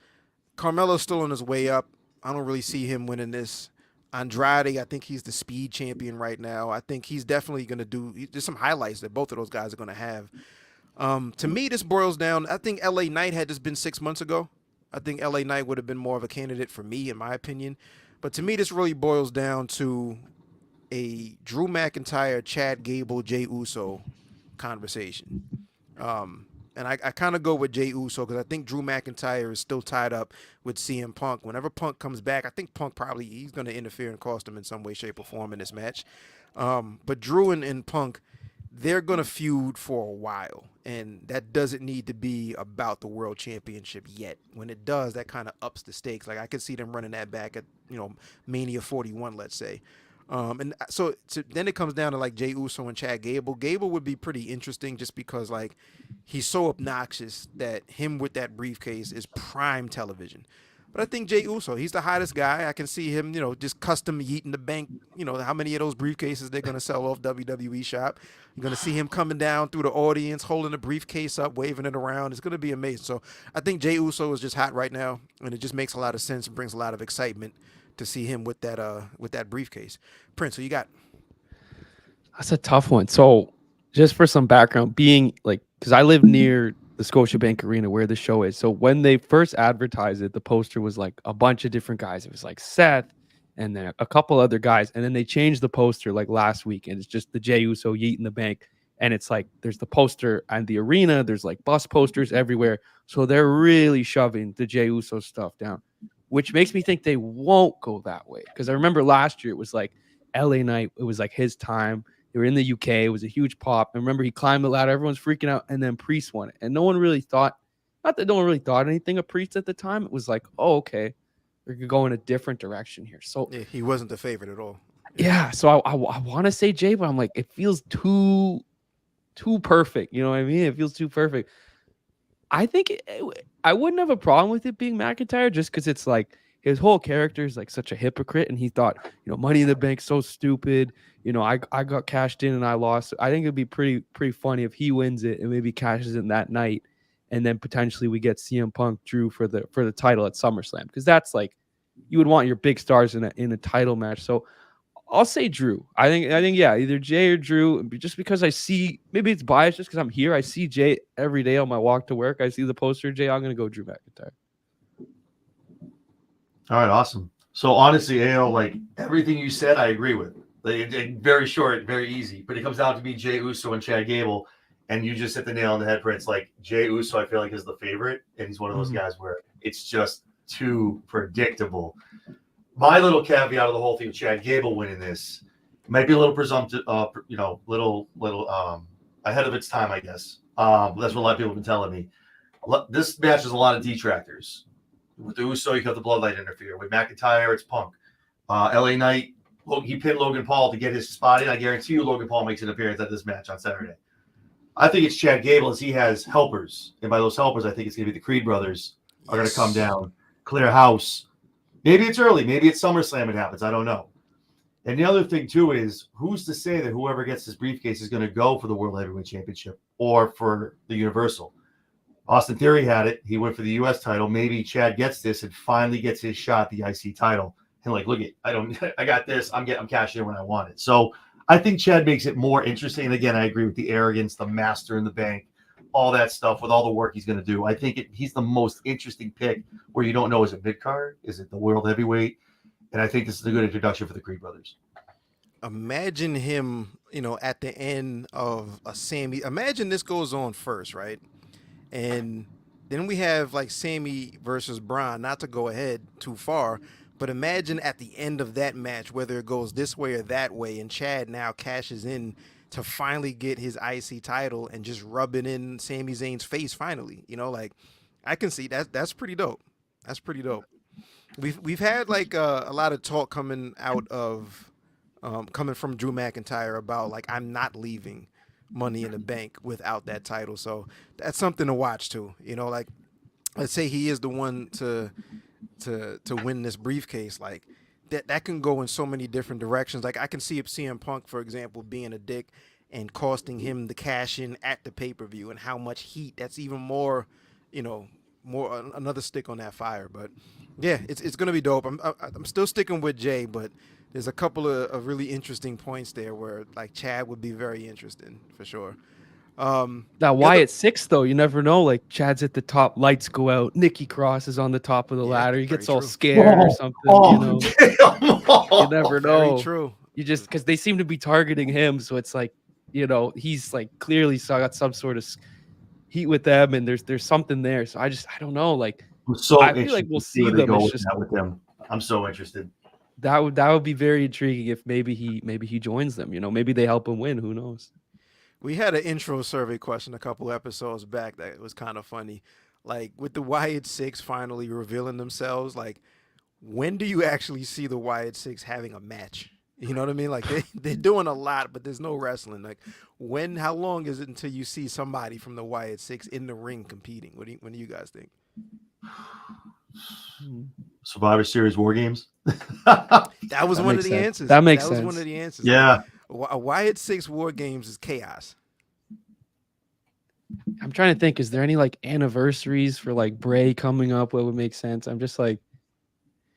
Carmelo's still on his way up. I don't really see him winning this. Andrade, I think he's the speed champion right now. I think he's definitely going to there's some highlights that both of those guys are going to have. To me, this boils down, I think LA Knight had this been 6 months ago. I think LA Knight would have been more of a candidate for me, in my opinion. But to me, this really boils down to a Drew McIntyre, Chad Gable, Jey Uso conversation. And I kind of go with Jey Uso because I think Drew McIntyre is still tied up with CM Punk. Whenever Punk comes back, I think Punk he's going to interfere and cost him in some way, shape, or form in this match. But Drew and Punk, they're going to feud for a while. And that doesn't need to be about the world championship yet. When it does, that kind of ups the stakes. Like, I could see them running that back at, Mania 41, let's say. And so then it comes down to like Jey Uso and Chad Gable. Gable would be pretty interesting just because like he's so obnoxious that him with that briefcase is prime television. But I think Jey Uso, he's the hottest guy. I can see him, just custom yeeting the bank. How many of those briefcases they're going to sell off WWE shop. You're going to see him coming down through the audience, holding the briefcase up, waving it around. It's going to be amazing. So I think Jey Uso is just hot right now, and it just makes a lot of sense and brings a lot of excitement to see him with that briefcase. Prince, who you got? That's a tough one. So just for some background, being like, because I live near the Scotiabank Arena where the show is. So when they first advertised it, the poster was like a bunch of different guys. It was like Seth and then a couple other guys. And then they changed the poster like last week. And it's just the Jey Uso yeet in the bank. and it's like there's the poster and the arena, there's like bus posters everywhere, so they're really shoving the Jey Uso stuff down, which makes me think they won't go that way. Because I remember last year it was like LA Knight, it was like his time. They were in the UK, it was a huge pop. I remember he climbed the ladder, everyone's freaking out, and then Priest won it. And no one really thought, not that no one really thought anything of Priest at the time. It was like, oh, okay, we're gonna go in a different direction here. So Yeah, he wasn't the favorite at all. yeah, so I want to say Jay, but I'm like, it feels too perfect. You know what I mean? It feels too perfect. I think I wouldn't have a problem with it being McIntyre, just because it's like his whole character is like such a hypocrite, and he thought, Money in the Bank's so stupid. I got cashed in and I lost. I think it'd be pretty funny if he wins it and maybe cashes in that night, and then potentially we get CM Punk Drew for the title at SummerSlam, because that's like you would want your big stars in a title match. So I'll say Drew. I think yeah, either Jay or Drew. Just because I see, maybe it's biased, just because I'm here. I see Jay every day on my walk to work. I see the poster of Jay. I'm gonna go Drew McIntyre. All right, awesome. So honestly, AO, like everything you said, I agree with. Like, very short, very easy. But it comes down to me, Jey Uso and Chad Gable, and you just hit the nail on the head, Prince. Like Jey Uso, I feel like is the favorite, and he's one of those guys where it's just too predictable. My little caveat of the whole thing with Chad Gable winning this might be a little presumptive, little ahead of its time, I guess. That's what a lot of people have been telling me. This match has a lot of detractors. With the Uso, you got the Bloodline interfere. With McIntyre, it's Punk. LA Knight, he pinned Logan Paul to get his spot in. I guarantee you Logan Paul makes an appearance at this match on Saturday. I think it's Chad Gable, as he has helpers. And by those helpers, I think it's going to be the Creed brothers are going to come down, clear house. Maybe it's early. Maybe it's SummerSlam it happens. I don't know. And the other thing, too, is who's to say that whoever gets this briefcase is going to go for the World Heavyweight Championship or for the Universal? Austin Theory had it. He went for the U.S. title. Maybe Chad gets this and finally gets his shot, the IC title. And like, look at, I got this. I'm cashing in when I want it. So I think Chad makes it more interesting. And again, I agree with the arrogance, the master in the bank, all that stuff with all the work he's going to do. I think he's the most interesting pick where you don't know, is it mid-card? Is it the World Heavyweight? And I think this is a good introduction for the Creed brothers. Imagine him, at the end of a Sammy. Imagine this goes on first, right? And then we have like Sammy versus Braun, not to go ahead too far, but imagine at the end of that match, whether it goes this way or that way, and Chad now cashes in to finally get his IC title and just rub it in Sami Zayn's face finally. I can see that. That's pretty dope. That's pretty dope. We've had like a lot of talk coming out of coming from Drew McIntyre about like, I'm not leaving Money in the Bank without that title. So that's something to watch too. Like, let's say he is the one to win this briefcase. Like that can go in so many different directions. Like I can see CM Punk, for example, being a dick and costing him the cash in at the pay-per-view, and how much heat. That's even more, more another stick on that fire. But yeah, it's gonna be dope. I'm still sticking with Jay, but there's a couple of really interesting points there where like Chad would be very interesting for sure. That Wyatt 6 though, you never know. Like Chad's at the top, lights go out, Nikki Cross is on the top of the ladder. He gets all scared or something. You never know. Very true. You just because they seem to be targeting him, so it's like he's like clearly got some sort of heat with them, and there's something there. So I don't know. Like I feel like we'll see them. With them. I'm so interested. That would be very intriguing if maybe he joins them. Maybe they help him win. Who knows? We had an intro survey question a couple episodes back that was kind of funny. Like with the Wyatt Six finally revealing themselves, like when do you actually see the Wyatt Six having a match? You know what I mean? Like they're doing a lot, but there's no wrestling. Like how long is it until you see somebody from the Wyatt Six in the ring competing? What do you guys think? Survivor Series War Games. That was one of the answers. That makes sense. That was one of the answers. Yeah. A Wyatt Six War Games is chaos. I'm trying to think. Is there any like anniversaries for like Bray coming up? What would make sense? I'm just like,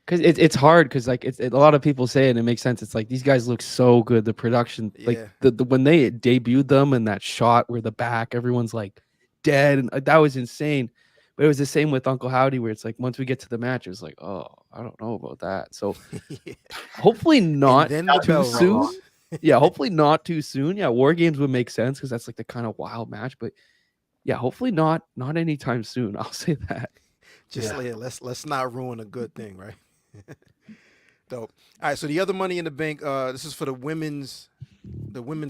because it's hard. Because like a lot of people say it, and it makes sense. It's like these guys look so good. The production, like the when they debuted them and that shot where the back, everyone's like dead, and that was insane. But it was the same with Uncle Howdy, where it's like once we get to the match, it was like, oh, I don't know about that. So hopefully not too soon. Yeah, hopefully not too soon. Yeah, War Games would make sense because that's like the kind of wild match. But yeah, hopefully not anytime soon. I'll say that. Just let's not ruin a good thing, right? Dope. All right, so the other Money in the Bank, this is for the women's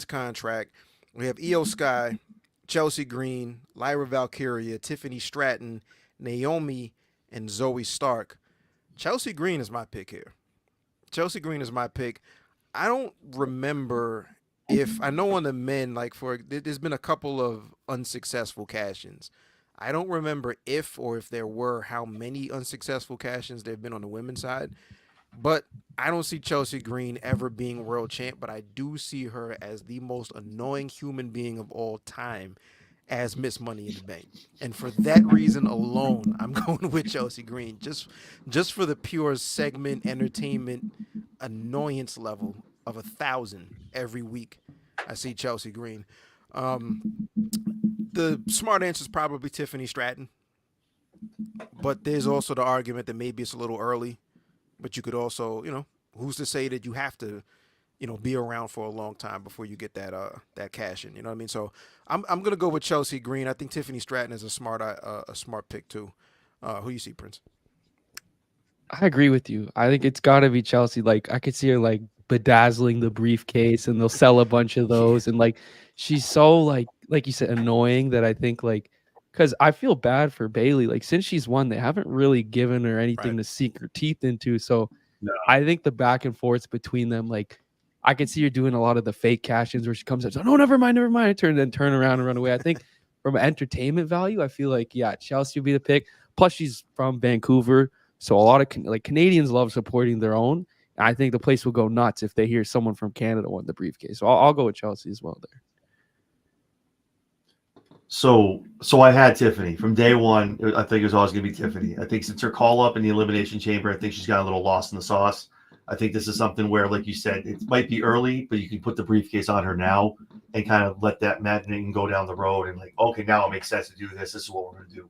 contract. We have Io Sky, Chelsea Green, Lyra Valkyria, Tiffany Stratton, Naomi, and Zoe Stark. Chelsea Green is my pick here. Chelsea Green is my pick. I don't remember if I know on the men, like there's been a couple of unsuccessful cash-ins. I don't remember if or if there were how many unsuccessful cash-ins there have been on the women's side. But I don't see Chelsea Green ever being world champ, but I do see her as the most annoying human being of all time as Miss Money in the Bank. And for that reason alone, I'm going with Chelsea Green. Just for the pure segment entertainment annoyance level of 1,000 every week, I see Chelsea Green. The smart answer is probably Tiffany Stratton. But there's also the argument that maybe it's a little early. But you could also, who's to say that you have to, be around for a long time before you get that cash in. You know what I mean? So I'm gonna go with Chelsea Green. I think Tiffany Stratton is a smart pick too. Who you see, Prince? I agree with you. I think it's got to be Chelsea. Like I could see her like bedazzling the briefcase, and they'll sell a bunch of those. And like she's so like you said, annoying that I think like because I feel bad for Bailey. Like since she's won, they haven't really given her anything to sink her teeth into. So I think the back and forths between them, like I could see her doing a lot of the fake cash-ins where she comes up, so no, never mind, turn around and run away. I think from entertainment value, I feel like Chelsea would be the pick. Plus, she's from Vancouver, so a lot of Canadians love supporting their own. And I think the place will go nuts if they hear someone from Canada won the briefcase. So I'll go with Chelsea as well there. So I had Tiffany from day one. I think it was always going to be Tiffany. I think since her call up in the Elimination Chamber, I think she's got a little lost in the sauce. I think this is something where, like you said, it might be early, but you can put the briefcase on her now and kind of let that maddening go down the road and like, okay, now it makes sense to do this. This is what we're going to do.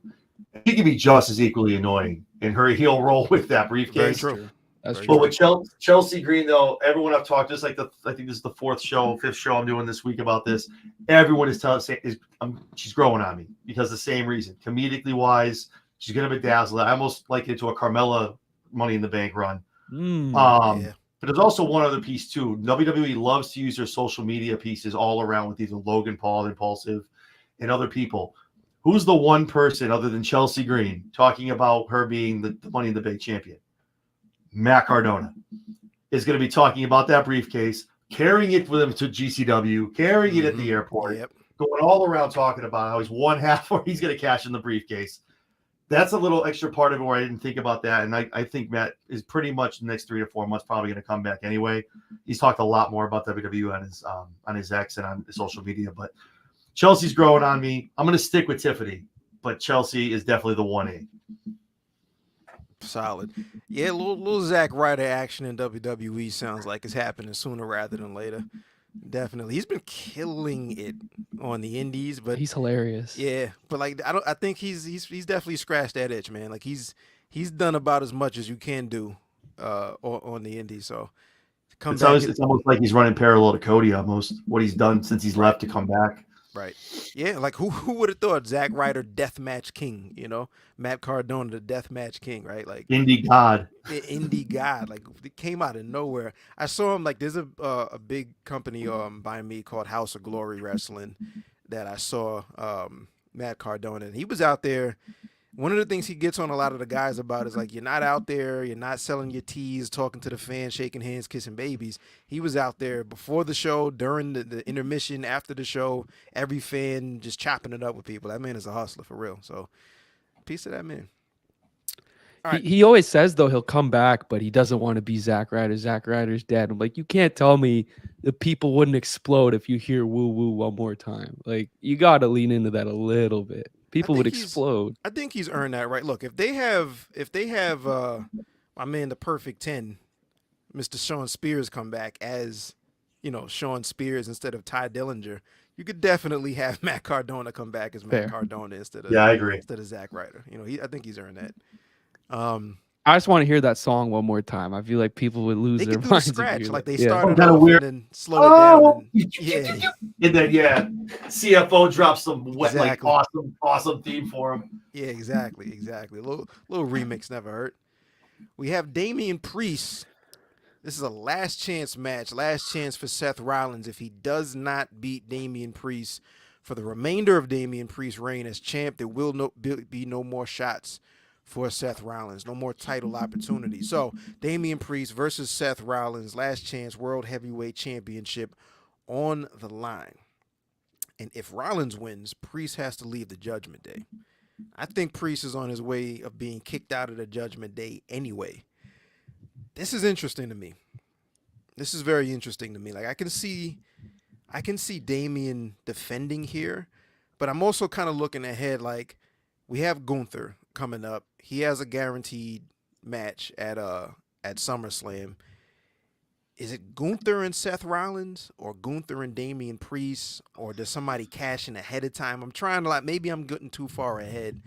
She can be just as equally annoying in her heel roll with that briefcase. Very true. That's true. But with Chelsea Green, though, everyone I've talked to, just like I think this is the fifth show I'm doing this week about this. Everyone is telling she's growing on me because the same reason. Comedically wise, she's going to bedazzle. I almost like it to a Carmella Money in the Bank run. But there's also one other piece too. WWE loves to use their social media pieces all around with either Logan Paul, Impulsive, and other people. Who's the one person other than Chelsea Green talking about her being the Money in the Bank champion? Matt Cardona is going to be talking about that briefcase, carrying it with him to GCW, carrying it at the airport, going all around talking about how he's one half where he's going to cash in the briefcase. That's a little extra part of it where I didn't think about that. And I think Matt is pretty much the next 3 to 4 months probably going to come back anyway. He's talked a lot more about WWE on his X and on his social media. But Chelsea's growing on me. I'm going to stick with Tiffany, but Chelsea is definitely the 1A. Solid. Yeah, little Zack Ryder action in WWE sounds like it's happening sooner rather than later. Definitely. He's been killing it on the indies, but he's hilarious. Yeah, but like I think he's definitely scratched that itch, man. Like he's done about as much as you can do on the indies. So it's almost like he's running parallel to Cody almost what he's done since he's left to come back. Right. Yeah, like who would have thought Zack Ryder deathmatch king, Matt Cardona the deathmatch king, right? Like indie god. Indie god. Like it came out of nowhere. I saw him like there's a big company by me called House of Glory Wrestling that I saw Matt Cardona, and he was out there. One of the things he gets on a lot of the guys about is like, you're not out there, you're not selling your teas, talking to the fans, shaking hands, kissing babies. He was out there before the show, during the intermission, after the show, every fan just chopping it up with people. That man is a hustler for real. So, peace to that man. All right. He always says, though, he'll come back, but he doesn't want to be Zack Ryder. Zack Ryder's dead. I'm like, you can't tell me the people wouldn't explode if you hear woo woo one more time. Like, you got to lean into that a little bit. People would explode. I think he's earned that right. Look, if they have my man, the Perfect 10, Mr. Sean Spears come back as, Sean Spears instead of Ty Dillinger, you could definitely have Matt Cardona come back as Matt Cardona instead of I agree. instead of Zack Ryder. I think he's earned that. I just want to hear that song one more time. I feel like people would lose They their could do the minds. if you scratch, hear like that. they Yeah. started Kinda off weird. and then slow it down. And, And then CFO drops some Exactly. awesome theme for him. yeah, exactly. A little remix never hurt. We have Damian Priest. This is a last chance match, last chance for Seth Rollins. If he does not beat Damian Priest for the remainder of Damian Priest's reign as champ, there will be no more shots for Seth Rollins, no more title opportunity. So Damian Priest versus Seth Rollins, last chance World Heavyweight Championship on the line. And if Rollins wins, Priest has to leave the Judgment Day. I think Priest is on his way of being kicked out of the Judgment Day anyway. This is interesting to me. This is very interesting to me. Like I can see Damian defending here, but I'm also kind of looking ahead. Like we have Gunther coming up. He has a guaranteed match at SummerSlam. Is it Gunther and Seth Rollins or Gunther and Damian Priest, or does somebody cash in ahead of time? I'm trying to maybe I'm getting too far ahead,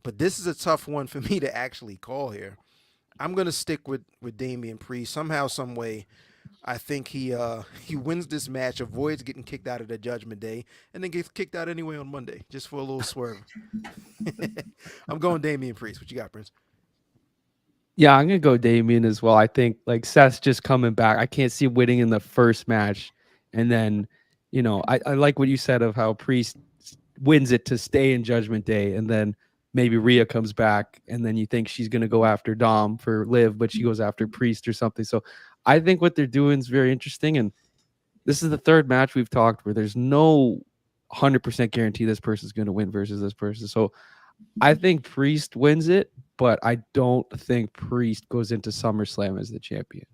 but this is a tough one for me to actually call here. I'm gonna stick with Damian Priest somehow, some way. I think he wins this match, avoids getting kicked out of the Judgment Day, and then gets kicked out anyway on Monday, just for a little swerve. I'm going Damian Priest. What you got, Prince? Yeah, I'm gonna go Damian as well. I think like Seth's just coming back. I can't see winning in the first match, and then I like what you said of how Priest wins it to stay in Judgment Day, and then maybe Rhea comes back, and then you think she's gonna go after Dom for Liv, but she goes after Priest or something. So I think what they're doing is very interesting, and this is the third match we've talked where there's no 100% guarantee this person's gonna win versus this person. So I think Priest wins it, but I don't think Priest goes into SummerSlam as the champion.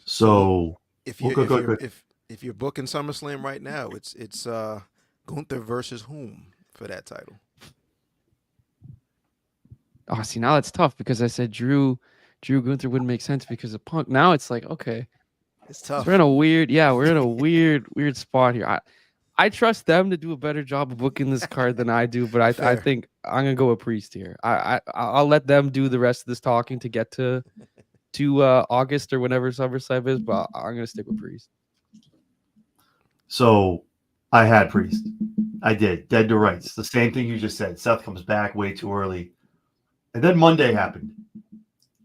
So if you're booking SummerSlam right now, it's Gunther versus whom for that title? Oh, see, now it's tough because I said Drew Gunther wouldn't make sense because of Punk. Now it's like, okay, It's tough. we're in a weird spot here. I trust them to do a better job of booking this card than I do, but I Fair. think I'm gonna go with Priest here. I'll let them do the rest of this talking to get to August or whenever SummerSlam is, but I'm gonna stick with Priest. So I had Priest. I did. Dead to rights. The same thing you just said. Seth comes back way too early. And then Monday happened.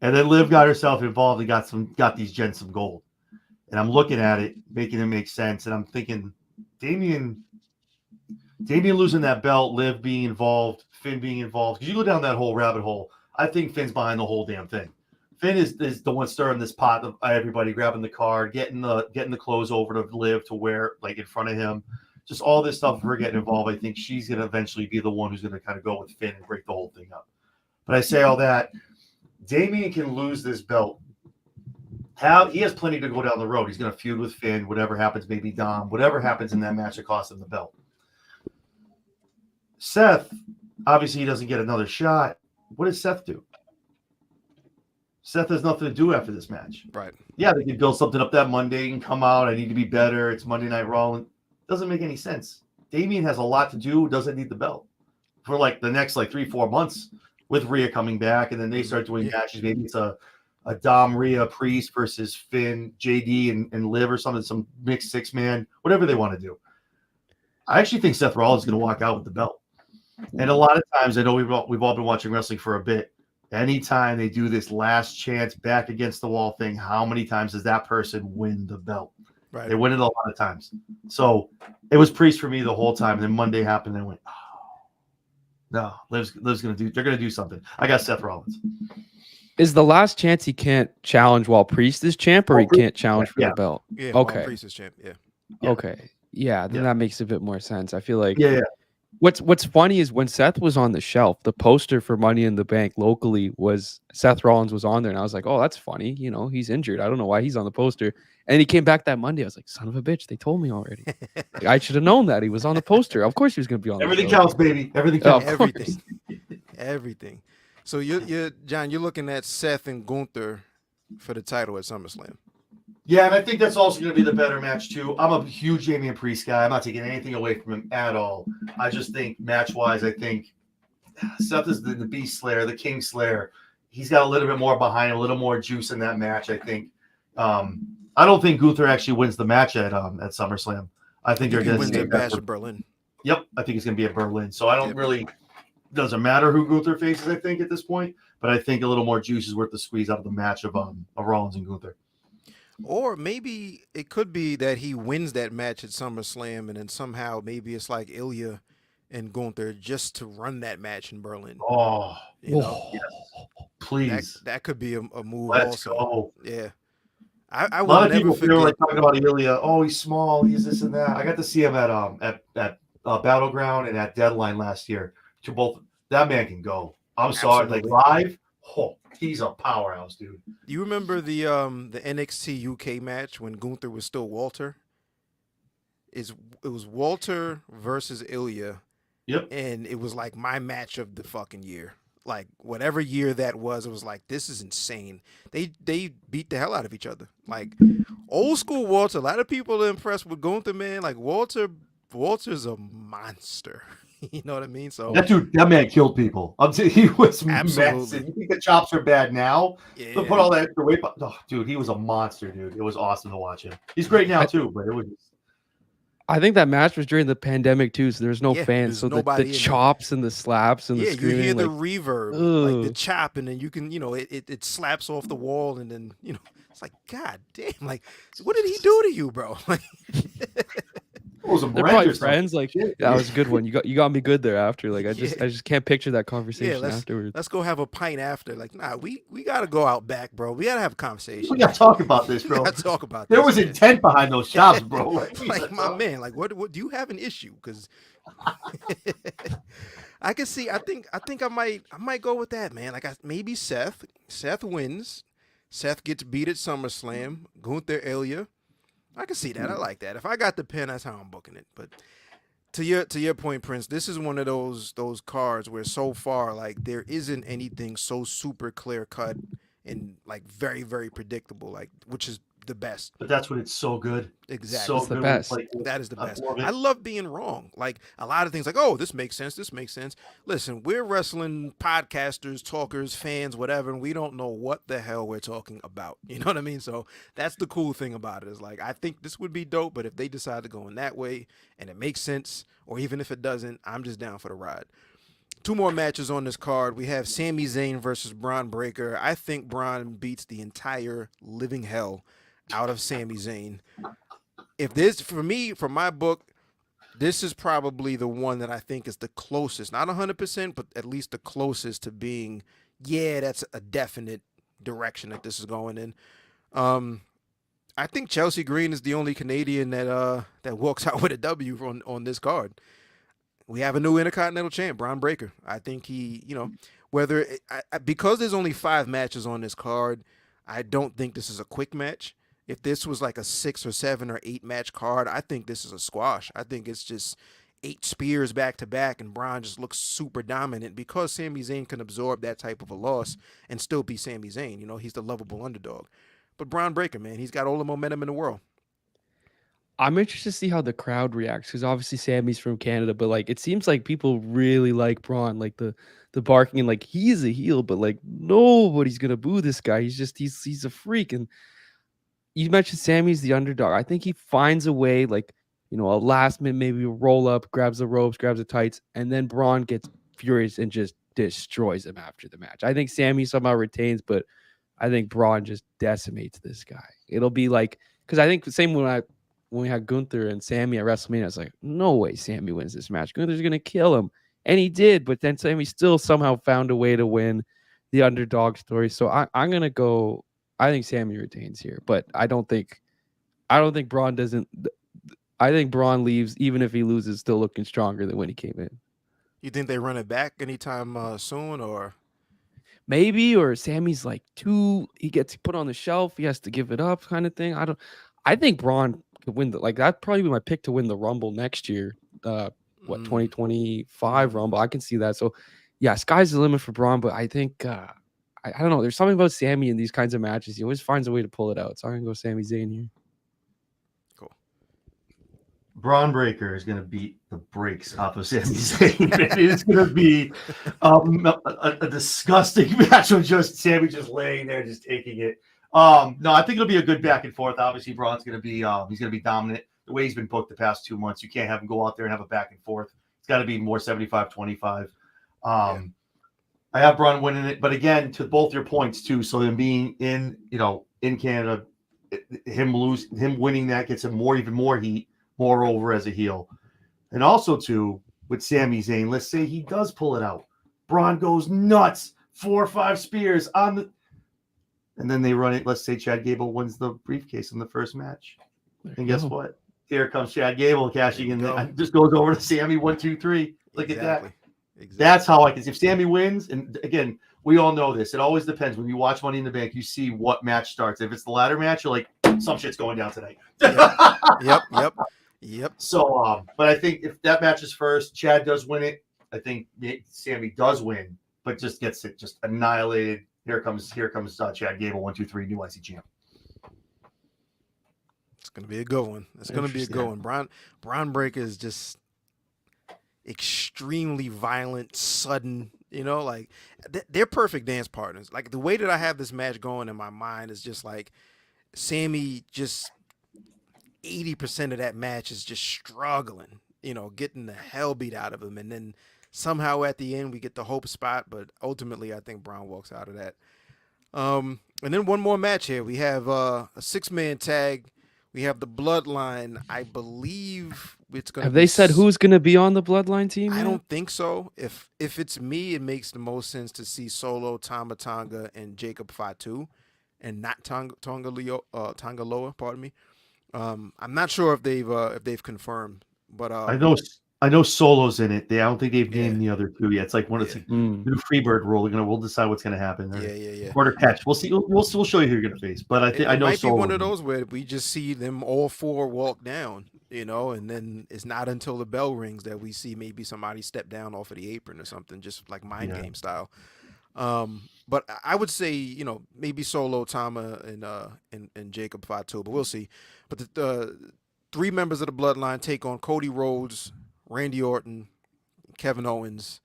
And then Liv got herself involved and got these gents some gold. And I'm looking at it, making it make sense. And I'm thinking, Damian losing that belt, Liv being involved, Finn being involved. Because you go down that whole rabbit hole, I think Finn's behind the whole damn thing. Finn is the one stirring this pot of everybody grabbing the card, getting the clothes over to Liv to wear like in front of him. Just all this stuff, her getting involved. I think she's going to eventually be the one who's going to kind of go with Finn and break the whole thing up. But I say all that, Damian can lose this belt. He has plenty to go down the road. He's going to feud with Finn, whatever happens, maybe Dom, whatever happens in that match that costs him the belt. Seth, obviously he doesn't get another shot. What does Seth do? Seth has nothing to do after this match. Right. Yeah, they can build something up that Monday and come out. I need to be better. It's Monday Night Raw. Doesn't make any sense. Damian has a lot to do. Doesn't need the belt for like the next 3-4 months with Rhea coming back, and then they start doing matches. Maybe it's a Dom Rhea Priest versus Finn, JD, and Liv or something, some mixed 6-man, whatever they want to do. I actually think Seth Rollins is going to walk out with the belt. And a lot of times, I know we've all been watching wrestling for a bit. Anytime they do this last chance back against the wall thing, how many times does that person win the belt? Right. They win it a lot of times. So it was Priest for me the whole time. And then Monday happened, and I went, oh, no, Liv's going to do. They're going to do something. I got Seth Rollins. Is the last chance he can't challenge while Priest is champ, or he can't challenge for the belt? Yeah. Okay. Priest is champ. Yeah. Okay. Yeah. Then that makes a bit more sense. I feel like. Yeah. What's funny is when Seth was on the shelf, the poster for Money in the Bank locally was Seth Rollins was on there, and I was like, "Oh, that's funny." He's injured. I don't know why he's on the poster. And he came back that Monday. I was like, "Son of a bitch! They told me already. I should have known that he was on the poster. Of course, he was going to be on. Everything counts, baby. Everything counts. Everything. So you're John. You're looking at Seth and Gunther for the title at SummerSlam. Yeah, and I think that's also going to be the better match, too. I'm a huge Damian Priest guy. I'm not taking anything away from him at all. I just think, match-wise, I think Seth is the Beast Slayer, the King Slayer. He's got a little bit more behind him, a little more juice in that match, I think. I don't think Gunther actually wins the match at SummerSlam. I think they're He going to wins the save match that. in Berlin. Yep, I think it's going to be at Berlin. So I don't really doesn't matter who Gunther faces. I think at this point, but I think a little more juice is worth the squeeze out of the match of Rollins and Gunther. Or maybe it could be that he wins that match at SummerSlam, and then somehow maybe it's like Ilya and Gunther just to run that match in Berlin. Oh, You know, yes. Please. that could be a move. Let's also. go. Yeah, I A will lot of never people forget. feel like talking about Ilya. Oh, he's small. He's this and that. I got to see him at Battleground and at Deadline last year. To both, that man can go. I'm sorry, Absolutely. like live. Oh, he's a powerhouse, dude. Do you remember the NXT UK match when Gunther was still Walter? It was Walter versus Ilya. Yep. And it was like my match of the fucking year. Like whatever year that was, it was like, this is insane. They beat the hell out of each other. Like old school Walter. A lot of people are impressed with Gunther, man. Like Walter's a monster. You know what I mean? So that man killed people. He was Absolutely. massive. You think the chops are bad now? yeah. But put all that extra weight. Oh, dude, he was a monster, dude. It was awesome to watch him. He's great now too, but it was. I think that match was during the pandemic too, so there's no Yeah, fans. there's So nobody the in there. chops and the slaps and the Yeah, you screaming, hear the like, reverb, like the ugh. chop, and then you can, it slaps off the wall, and then, it's like, God damn, like, what did he do to you, bro? Like, It was a They're brand probably or something. friends. Like, Shit. that was a good one. You got me good there after. Like, I Yeah. just can't picture that conversation let's afterwards. let's go have a pint after. Like, nah, we gotta go out back, bro. We gotta have a conversation. We gotta talk about this, We bro. gotta talk about There this, was man. intent behind those chops, bro. Like, my man, like, what do you have an issue? Because I can see. I think I might go with that, man. Like, maybe Seth wins. Seth gets beat at SummerSlam. Gunther, Ilya. I can see that. I like that. If I got the pin, that's how I'm booking it. But to your point, Prince, this is one of those cards where so far, like, there isn't anything so super clear cut and like very, very predictable, like, which is the best. But that's when it's so good. Exactly. So It's the good. best. Like, That is the best. love it. I love being wrong. Like a lot of things like, oh, this makes sense. This makes sense. Listen, we're wrestling podcasters, talkers, fans, whatever, and we don't know what the hell we're talking about. You know what I mean? So that's the cool thing about it is like, I think this would be dope, but if they decide to go in that way and it makes sense, or even if it doesn't, I'm just down for the ride. Two more matches on this card. We have Sami Zayn versus Braun Breaker. I think Braun beats the entire living hell out of Sami Zayn. If this, for me, for my book, this is probably the one that I think is the closest, not 100%, but at least the closest to being, yeah, that's a definite direction that this is going in. I think Chelsea Green is the only Canadian that walks out with a W on this card. We have a new Intercontinental champ, Braun Breaker. I think he, whether because there's only 5 matches on this card, I don't think this is a quick match. If this was like a 6 or 7 or 8 match card, I think this is a squash. I think it's just 8 spears back to back, and Braun just looks super dominant because Sami Zayn can absorb that type of a loss and still be Sami Zayn. He's the lovable underdog. But Braun Breaker, man, he's got all the momentum in the world. I'm interested to see how the crowd reacts because obviously Sammy's from Canada, but like it seems like people really like Braun, like the barking and like he's a heel, but like nobody's gonna boo this guy. He's a freak. And you mentioned Sammy's the underdog. I think he finds a way, like, a last minute, maybe roll up, grabs the ropes, grabs the tights, and then Braun gets furious and just destroys him after the match. I think Sammy somehow retains, but I think Braun just decimates this guy. It'll be like, because I think the same when we had Gunther and Sammy at WrestleMania, I was like, no way Sammy wins this match. Gunther's gonna kill him. And he did, but then Sammy still somehow found a way to win the underdog story. So I'm gonna go. I think Sammy retains here, but I don't think Braun doesn't. I think Braun leaves even if he loses, still looking stronger than when he came in. You think they run it back anytime soon, or Maybe, or Sammy's like he gets put on the shelf, he has to give it up, kind of thing. I think Braun could win that'd probably be my pick to win the Rumble next year. 2025 Rumble. I can see that. So yeah, sky's the limit for Braun, but I think I don't know. There's something about Sammy in these kinds of matches. He always finds a way to pull it out. So I'm gonna go Sami Zayn here. Cool. Braun Breaker is going to beat the brakes off of Sami Zayn. It's going to be a disgusting match of just Sami just laying there, just taking it. No, I think it'll be a good back and forth. Obviously, Braun's going to be he's going to be dominant. The way he's been booked the past 2 months, you can't have him go out there and have a back and forth. It's got to be more 75-25. I have Braun winning it, but again, to both your points too. So him being in Canada, him winning that gets him even more heat. Moreover, as a heel. And also, too, with Sami Zayn, let's say he does pull it out. Braun goes nuts. 4 or 5 spears on the... And then they run it. Let's say Chad Gable wins the briefcase in the first match. And guess what? Here comes Chad Gable cashing in. Just goes over to Sami 1, 2, 3. Look at that. Exactly. That's how I can see. If Sami wins, and again, we all know this. It always depends. When you watch Money in the Bank, you see what match starts. If it's the ladder match, you're like, some shit's going down tonight. Yep. So, but I think if that match is first, Chad does win it. I think Sami does win, but just gets it just annihilated. Here comes Chad Gable, 1, 2, 3, new IC champ. It's gonna be a good one. It's gonna be a good one. Braun Breaker is just extremely violent, sudden. Like they're perfect dance partners. Like the way that I have this match going in my mind is just like Sami just 80% of that match is just struggling, getting the hell beat out of him. And then somehow at the end we get the hope spot, but ultimately I think Braun walks out of that. And then one more match here. We have a 6-man tag. We have the Bloodline. I believe it's going to Have they said who's going to be on the Bloodline team? I don't think so. If it's me, it makes the most sense to see Solo, Tama Tonga, and Jacob Fatu, and not Tonga Loa, pardon me. I'm not sure if they've confirmed, but I know Solo's in it. I don't think they've named the other two yet. It's like it's like new Freebird rule. We'll decide what's going to happen. Yeah. Quarter catch. We'll see. We'll show you who you're going to face. But I know might Solo be one of those where we just see them all 4 walk down, and then it's not until the bell rings that we see maybe somebody step down off of the apron or something, just like mind game style. But I would say, maybe Solo, Tama, and Jacob Fatu, but we'll see. But the 3 members of the Bloodline take on Cody Rhodes, Randy Orton, Kevin Owens.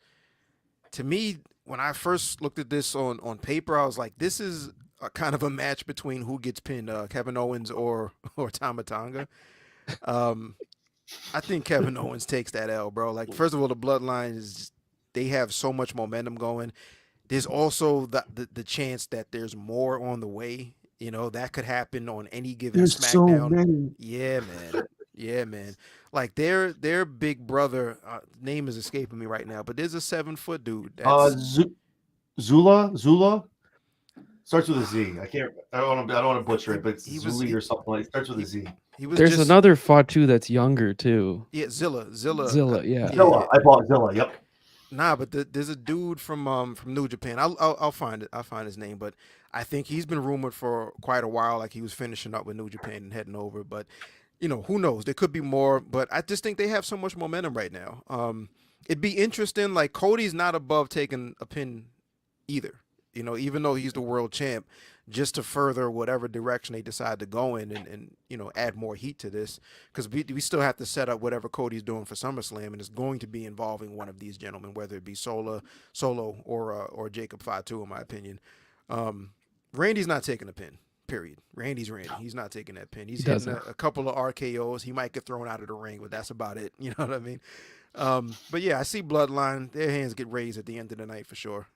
To me, when I first looked at this on paper, I was like, this is a kind of a match between who gets pinned, Kevin Owens or Tama Tonga. I think Kevin Owens takes that L, bro. Like, first of all, the Bloodline they have so much momentum going. There's also the chance that there's more on the way. That could happen on any given SmackDown. So many. Yeah, man. Like their big brother, name is escaping me right now, but there's a 7-foot dude. Zula starts with a Z. I don't want to butcher it, but it's Zuli or something like. It starts with a Z. There's another Fatu that's younger too. Yeah, Zilla. Yeah. Zilla. I bought Zilla. Yep. Nah, but there's a dude from New Japan. I'll find it. I'll find his name, but I think he's been rumored for quite a while. Like he was finishing up with New Japan and heading over, but who knows? There could be more, but I just think they have so much momentum right now. It'd be interesting. Like Cody's not above taking a pin either. Even though he's the world champ, just to further whatever direction they decide to go in and add more heat to this, because we still have to set up whatever Cody's doing for SummerSlam, and it's going to be involving one of these gentlemen, whether it be Solo or Jacob Fatu, in my opinion. Randy's not taking a pin. Period. Randy's Randy. He's not taking that pin. He's hitting a couple of RKOs. He might get thrown out of the ring, but that's about it. You know what I mean? But yeah, I see Bloodline. Their hands get raised at the end of the night for sure.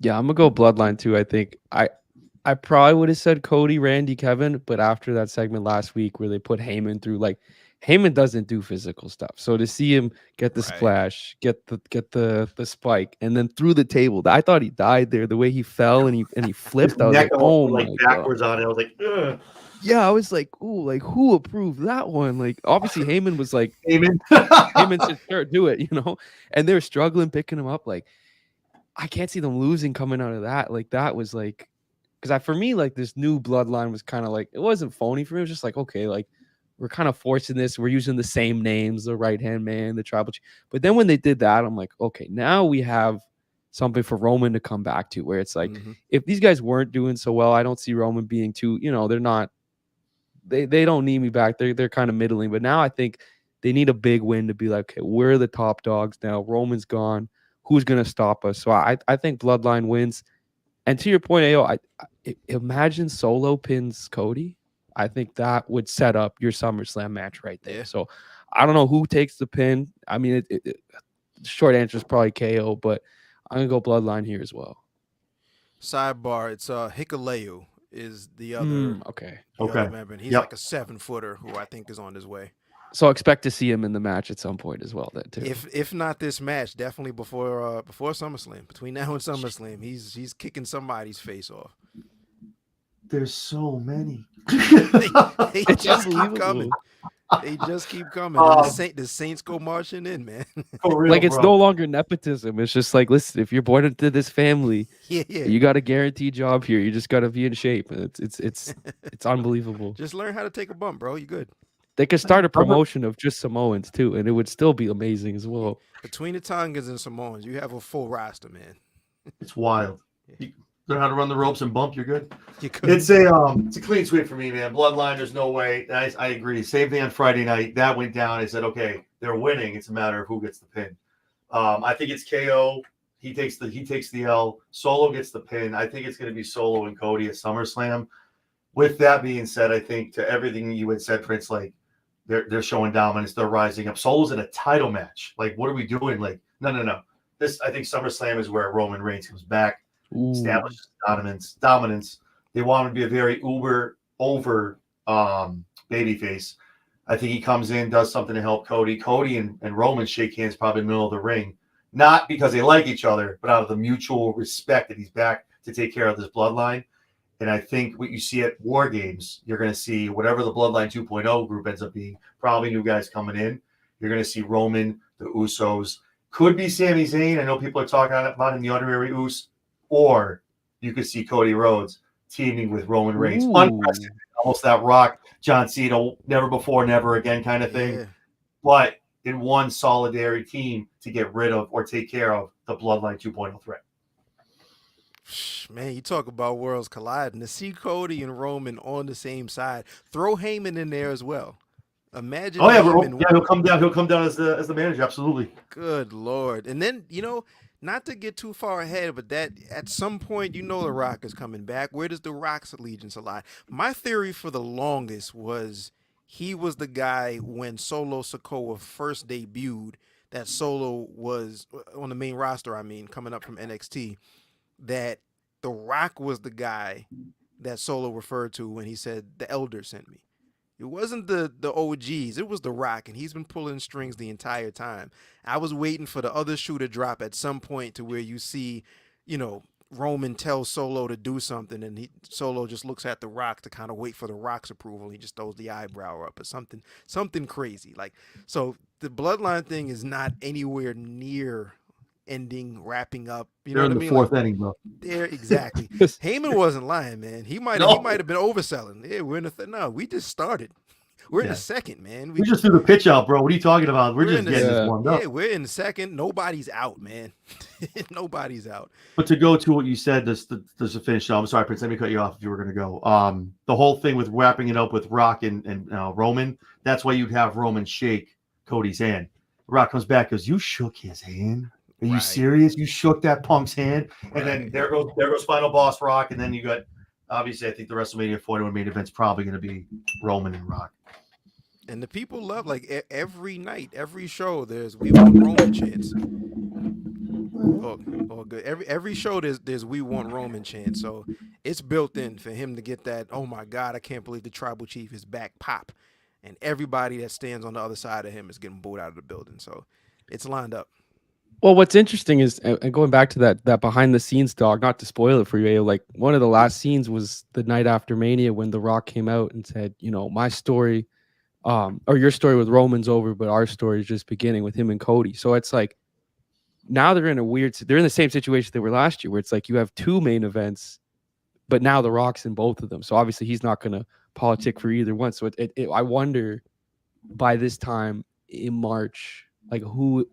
Yeah, I'm gonna go Bloodline too. I think I probably would have said Cody, Randy, Kevin, but after that segment last week where they put Heyman through, like Heyman doesn't do physical stuff. So to see him get the splash, get the spike, and then through the table, I thought he died there. The way he fell and he flipped, I was like, oh my backwards God. on it. I was like, ugh. Yeah, I was like, ooh, like who approved that one? Like obviously Heyman was like, Heyman should sure do it, And they're struggling picking him up. Like I can't see them losing coming out of that. Like that was like, because for me, like this new Bloodline was kind of like, it wasn't phony for me. It was just like, okay, like we're kind of forcing this. We're using the same names, the right-hand man, the tribal chief. But then when they did that, I'm like, okay, now we have something for Roman to come back to, where it's like, if these guys weren't doing so well, I don't see Roman being too, they're not they don't need me back. They're kind of middling. But now I think they need a big win to be like, okay, we're the top dogs now. Roman's gone. Who's gonna stop us? So I think Bloodline wins. And to your point, Ayo, imagine Solo pins Cody. I think that would set up your SummerSlam match right there. Yeah. So I don't know who takes the pin. I mean, the short answer is probably KO, but I'm gonna go Bloodline here as well. Sidebar: it's Hikuleo is the other okay. other member, and he's like a 7-footer who I think is on his way. So expect to see him in the match at some point as well. Then too. If not this match, definitely before SummerSlam. Between now and SummerSlam, he's kicking somebody's face off. There's so many. They just keep coming. They just keep coming. The Saints go marching in, man. Real, like it's no longer nepotism. It's just like, listen, if you're born into this family, you got a guaranteed job here. You just got to be in shape. It's unbelievable. Just learn how to take a bump, bro. You good. They could start a promotion of just Samoans too, and it would still be amazing as well. Between the Tongans and Samoans, you have a full roster, man. It's wild. You learn how to run the ropes and bump, you're good. You could. It's a clean sweep for me, man. Bloodline, there's no way. I agree. Same thing on Friday night. That went down. I said, okay, they're winning. It's a matter of who gets the pin. I think it's KO. He takes the L. Solo gets the pin. I think it's going to be Solo and Cody at SummerSlam. With that being said, I think to everything you had said, Prince, like they're showing dominance. They're rising up. Solo's in a title match. Like, what are we doing? Like, no. This, I think SummerSlam is where Roman Reigns comes back, establishes dominance. They want him to be a very over babyface. I think he comes in, does something to help Cody. Cody and Roman shake hands probably in the middle of the ring, not because they like each other, but out of the mutual respect that he's back to take care of this bloodline. And I think what you see at War Games, you're going to see whatever the Bloodline 2.0 group ends up being, probably new guys coming in. You're going to see Roman, the Usos, could be Sami Zayn. I know people are talking about him, the honorary Us, or you could see Cody Rhodes teaming with Roman Reigns. Unprecedented, almost that Rock, John Cena, never before, never again kind of thing. Yeah. But in one solidarity team to get rid of or take care of the Bloodline 2.0 threat. Man, you talk about worlds colliding. To see Cody and Roman on the same side, throw Heyman in there as well. Imagine. Oh yeah, he'll come down. He'll come down as the manager. Absolutely. Good Lord. And then not to get too far ahead, but that at some point, The Rock is coming back. Where does The Rock's allegiance lie? My theory for the longest was he was the guy when Solo Sikoa first debuted. That Solo was on the main roster. I mean, coming up from NXT. That The Rock was the guy that Solo referred to when he said the Elder sent me. It wasn't the OGs. It was The Rock, and he's been pulling strings the entire time. I was waiting for the other shoe to drop at some point to where you see, Roman tells Solo to do something, and Solo just looks at The Rock to kind of wait for The Rock's approval. He just throws the eyebrow up or something crazy. Like, so the Bloodline thing is not anywhere near wrapping up. You know what I mean? The fourth inning, bro. There, exactly. Heyman wasn't lying, man. He might have been overselling. Yeah, we're in the we just started. We're in the second, man. We just threw the pitch out, bro. What are you talking about? We're just getting this warmed up. Yeah, we're in the second. Nobody's out, man. Nobody's out. But to go to what you said, there's a finish. I'm sorry, Prince. Let me cut you off if you were going to go. The whole thing with wrapping it up with Rock and Roman. That's why you'd have Roman shake Cody's hand. Rock comes back, goes, "You shook his hand. Are you serious? You shook that punk's hand?" And then there goes Final Boss Rock, and then you got obviously I think the WrestleMania 41 main event's probably going to be Roman and Rock. And the people love every night, every show. There's "We Want Roman" chants. Oh, good. Every show there's "We Want Roman" chants. So it's built in for him to get that. Oh my God, I can't believe the tribal chief is back pop, and everybody that stands on the other side of him is getting booed out of the building. So it's lined up. Well, what's interesting is, and going back to that behind the scenes dog, not to spoil it for you, like one of the last scenes was the night after Mania when The Rock came out and said, my story, or your story with Roman's over, but our story is just beginning with him and Cody. So it's like now they're in the same situation they were last year, where it's like you have two main events, but now The Rock's in both of them. So obviously he's not going to politic for either one. So I wonder by this time in March, like who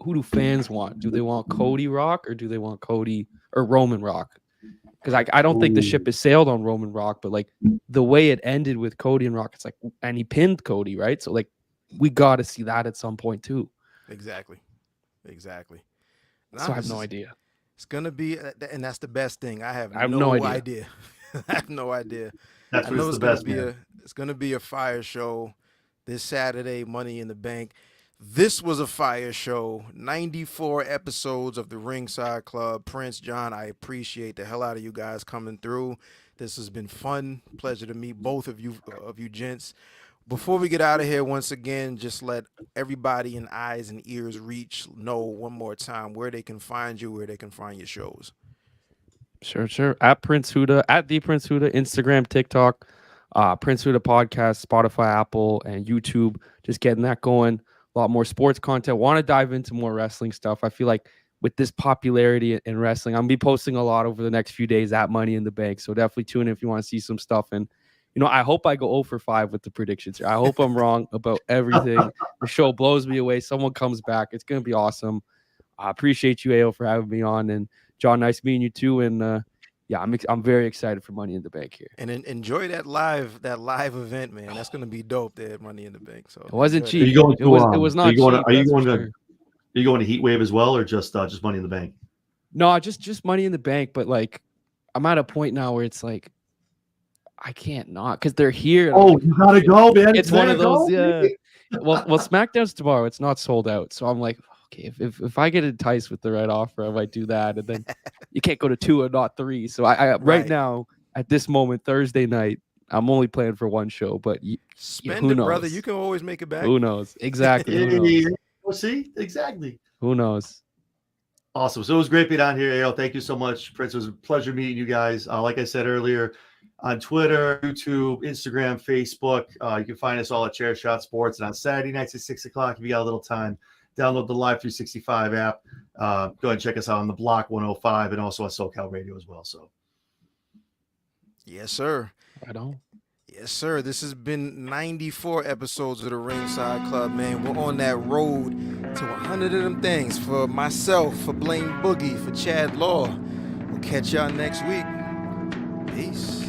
do fans want? Do they want Cody Rock or do they want Cody or Roman Rock? because I don't think the Ooh. ship has sailed on Roman Rock, but like the way it ended with Cody and Rock, it's like, and he pinned Cody, right? So like we got to see that at some point too. Exactly. So I have no idea. It's gonna be, and that's the best thing. I have no no idea. idea. I have no idea. That's I know what's it's the gonna best, be man. it's gonna be a fire show this Saturday. Money in the Bank. This was a fire show. 94 episodes of the Ringside Club. Prince, John, I appreciate the hell out of you guys coming through. This has been fun. Pleasure to meet both of you gents. Before we get out of here, once again, just let everybody in eyes and ears reach know one more time where they can find you, where they can find your shows. Sure. At Prince Hudda, at the Prince Hudda, Instagram, TikTok, Prince Hudda podcast, Spotify, Apple, and YouTube. Just getting that going. A lot more sports content. Want to dive into more wrestling stuff. I feel like with this popularity in wrestling, I'm gonna be posting a lot over the next few days at Money in the Bank. So definitely tune in if you want to see some stuff. And I hope I go 0 for 5 with the predictions here. I hope I'm wrong about everything. The show blows me away. Someone comes back. It's gonna be awesome. I appreciate you, AO, for having me on. And John, nice meeting you too. And I'm very excited for Money in the Bank here. And enjoy that live event, man. That's gonna be dope there at Money in the Bank. So it wasn't cheap. Are you going It was not cheap. Are you going to Heat Wave as well, or just Money in the Bank? No, just Money in the Bank. But like, I'm at a point now where it's like, I can't not, because they're here. Oh, you gotta go, man. It's one of those. Yeah. Well, SmackDown's tomorrow. It's not sold out, so I'm like, okay, if I get enticed with the right offer, I might do that. And then you can't go to 2 and not 3. So I right now at this moment, Thursday night, I'm only playing for one show. But spend it, brother. You can always make it back. Who knows? Exactly. Who knows? We'll see. Exactly. Who knows? Awesome. So it was great being on here, AO. Thank you so much, Prince. It was a pleasure meeting you guys. Like I said earlier, on Twitter, YouTube, Instagram, Facebook. You can find us all at Chairshot Sports. And on Saturday nights at 6 o'clock, if you got a little time, download the Live 365 app. Go ahead and check us out on the Block 105 and also on SoCal Radio as well. So, yes, sir. Right on. Yes, sir. This has been 94 episodes of the Ringside Club, man. We're on that road to 100 of them things. For myself, for Blaine Boogie, for Chad Law. We'll catch y'all next week. Peace.